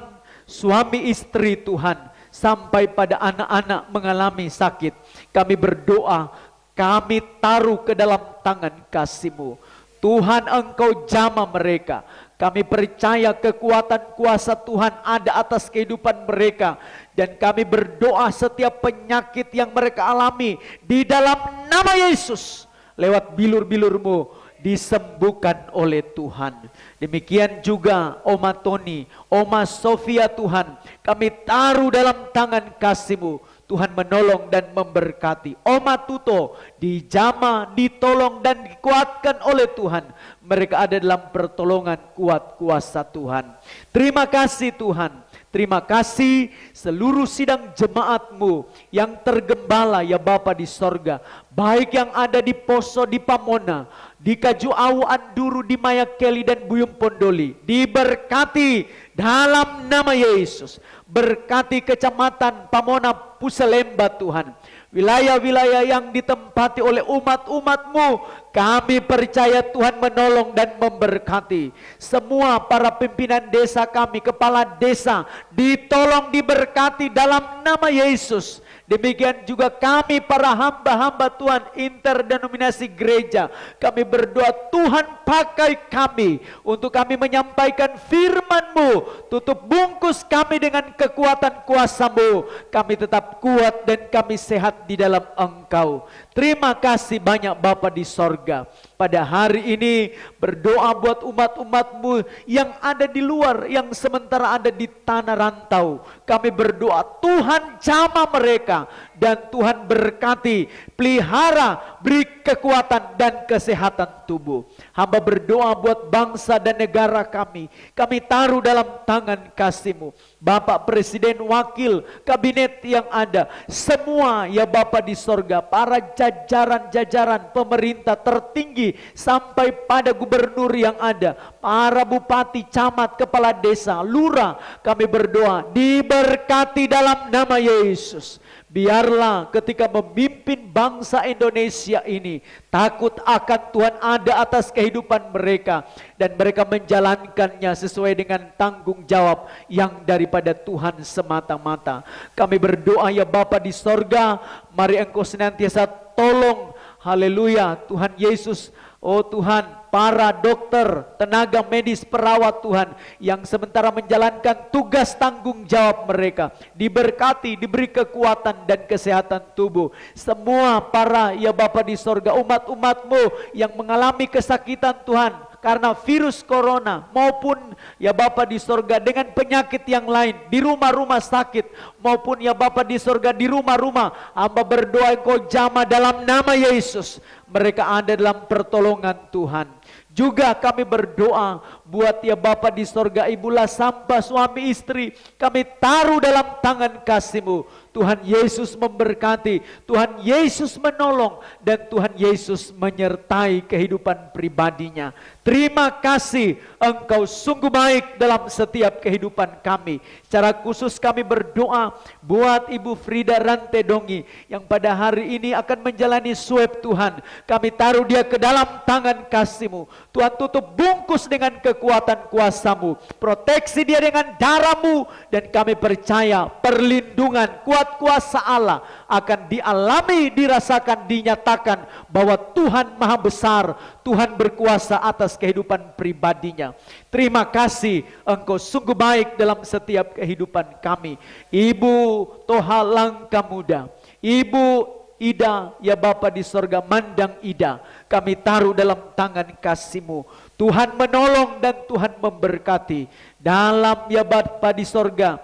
suami istri Tuhan, sampai pada anak-anak mengalami sakit. Kami berdoa, kami taruh ke dalam tangan kasih-Mu. Tuhan, Engkau jamah mereka. Kami percaya kekuatan kuasa Tuhan ada atas kehidupan mereka. Dan kami berdoa setiap penyakit yang mereka alami di dalam nama Yesus, lewat bilur-bilur-Mu disembuhkan oleh Tuhan. Demikian juga Oma Tony, Oma Sofia Tuhan, kami taruh dalam tangan kasih-Mu. Tuhan menolong dan memberkati. Oma Tuto dijamah, ditolong dan dikuatkan oleh Tuhan. Mereka ada dalam pertolongan kuat kuasa Tuhan. Terima kasih Tuhan. Terima kasih seluruh sidang jemaat-Mu yang tergembala ya Bapa di sorga. Baik yang ada di Poso, di Pamona, di Kajuawu, Anduru, di Mayakeli dan Buyung Pondoli. Diberkati dalam nama Yesus. Berkati kecamatan Pamona, Pusalemba Tuhan. Wilayah-wilayah yang ditempati oleh umat-umat-Mu, kami percaya Tuhan menolong dan memberkati. Semua para pimpinan desa kami, kepala desa, ditolong diberkati dalam nama Yesus. Demikian juga kami para hamba-hamba Tuhan interdenominasi gereja. Kami berdoa Tuhan pakai kami untuk kami menyampaikan firman-Mu. Tutup bungkus kami dengan kekuatan kuasa-Mu. Kami tetap kuat dan kami sehat di dalam Engkau. Terima kasih banyak Bapa di sorga. Pada hari ini berdoa buat umat-umat-Mu yang ada di luar, yang sementara ada di tanah rantau. Kami berdoa Tuhan jamah mereka dan Tuhan berkati, pelihara, beri kekuatan dan kesehatan tubuh. Hamba berdoa buat bangsa dan negara kami. Kami taruh dalam tangan kasih-Mu. Bapak Presiden, Wakil, Kabinet yang ada, semua ya Bapa di sorga, para jajaran-jajaran pemerintah tertinggi sampai pada gubernur yang ada, para bupati, camat, kepala desa, lurah, kami berdoa diberkati dalam nama Yesus. Biarlah ketika memimpin bangsa Indonesia ini, takut akan Tuhan ada atas kehidupan mereka. Dan mereka menjalankannya sesuai dengan tanggung jawab yang daripada Tuhan semata-mata. Kami berdoa ya Bapa di sorga, mari Engkau senantiasa tolong, haleluya Tuhan Yesus. Oh Tuhan, para dokter, tenaga medis, perawat Tuhan yang sementara menjalankan tugas tanggung jawab mereka, diberkati, diberi kekuatan dan kesehatan tubuh. Semua para ya Bapa di sorga, umat-umat-Mu yang mengalami kesakitan Tuhan karena virus corona maupun ya Bapa di sorga dengan penyakit yang lain di rumah-rumah sakit maupun ya Bapa di sorga di rumah-rumah, hamba berdoa Engkau jamah dalam nama Yesus. Mereka ada dalam pertolongan Tuhan. Juga kami berdoa buat ya Bapa di sorga, ibulah sampah suami istri, kami taruh dalam tangan kasih-Mu. Tuhan Yesus memberkati, Tuhan Yesus menolong, dan Tuhan Yesus menyertai kehidupan pribadinya. Terima kasih, Engkau sungguh baik dalam setiap kehidupan kami. Secara khusus kami berdoa buat Ibu Frida Rantedongi yang pada hari ini akan menjalani swab Tuhan. Kami taruh dia ke dalam tangan kasih-Mu. Tuhan tutup bungkus dengan kekuatan kuasa-Mu. Proteksi dia dengan darah-Mu, dan kami percaya perlindungan kuat kuasa Allah akan dialami, dirasakan, dinyatakan bahwa Tuhan Maha Besar, Tuhan berkuasa atas kehidupan pribadinya. Terima kasih, Engkau sungguh baik dalam setiap kehidupan kami. Ibu Toha Langkah Muda, Ibu Ida ya Bapa di sorga, Mandang Ida, kami taruh dalam tangan kasih-Mu. Tuhan menolong dan Tuhan memberkati dalam ya Bapa di sorga.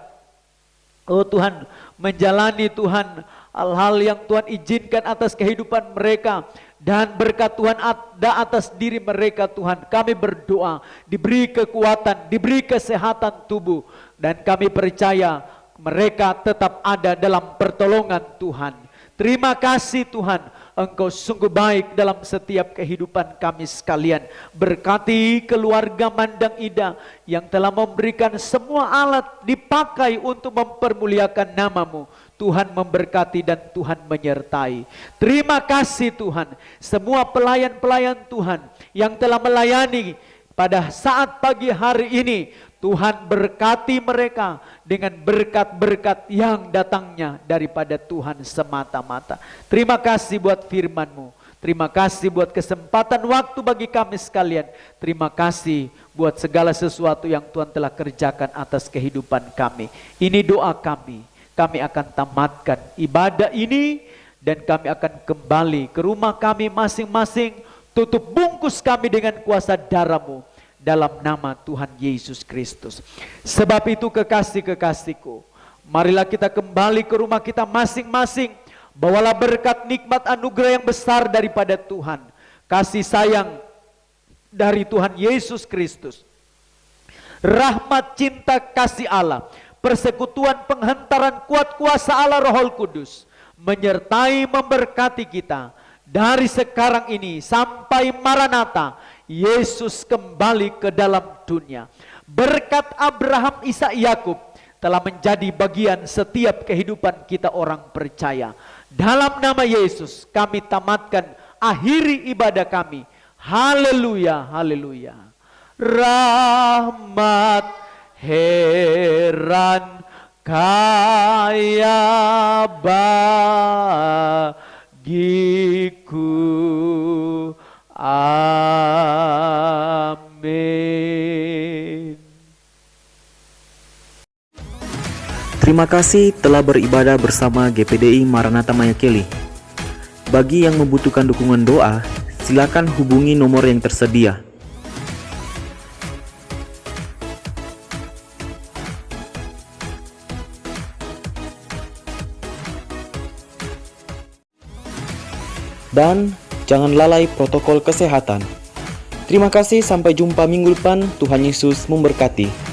Oh Tuhan, menjalani Tuhan hal-hal yang Tuhan izinkan atas kehidupan mereka, dan berkat Tuhan ada atas diri mereka. Tuhan, kami berdoa diberi kekuatan, diberi kesehatan tubuh, dan kami percaya mereka tetap ada dalam pertolongan Tuhan. Terima kasih Tuhan. Engkau sungguh baik dalam setiap kehidupan kami sekalian. Berkati keluarga Mandang Ida yang telah memberikan semua alat dipakai untuk mempermuliakan nama-Mu. Tuhan memberkati dan Tuhan menyertai. Terima kasih Tuhan, semua pelayan-pelayan Tuhan yang telah melayani pada saat pagi hari ini. Tuhan berkati mereka dengan berkat-berkat yang datangnya daripada Tuhan semata-mata. Terima kasih buat firman-Mu. Terima kasih buat kesempatan waktu bagi kami sekalian. Terima kasih buat segala sesuatu yang Tuhan telah kerjakan atas kehidupan kami. Ini doa kami. Kami akan tamatkan ibadah ini dan kami akan kembali ke rumah kami masing-masing. Tutup bungkus kami dengan kuasa darah-Mu dalam nama Tuhan Yesus Kristus. Sebab itu kekasih-kekasihku, marilah kita kembali ke rumah kita masing-masing. Bawalah berkat nikmat anugerah yang besar daripada Tuhan, kasih sayang dari Tuhan Yesus Kristus, rahmat cinta kasih Allah, persekutuan penghentaran kuat kuasa Allah Roh Kudus menyertai memberkati kita dari sekarang ini sampai Maranatha Yesus kembali ke dalam dunia. Berkat Abraham, Ishak, Yakub telah menjadi bagian setiap kehidupan kita orang percaya. Dalam nama Yesus kami tamatkan, akhiri ibadah kami. Haleluya, haleluya. Rahmat heran kaya bagiku. Amin.
Terima kasih telah beribadah bersama GPDI Maranatha Mayakeli. Bagi yang membutuhkan dukungan doa, silakan hubungi nomor yang tersedia. Dan jangan lalai protokol kesehatan. Terima kasih, sampai jumpa minggu depan. Tuhan Yesus memberkati.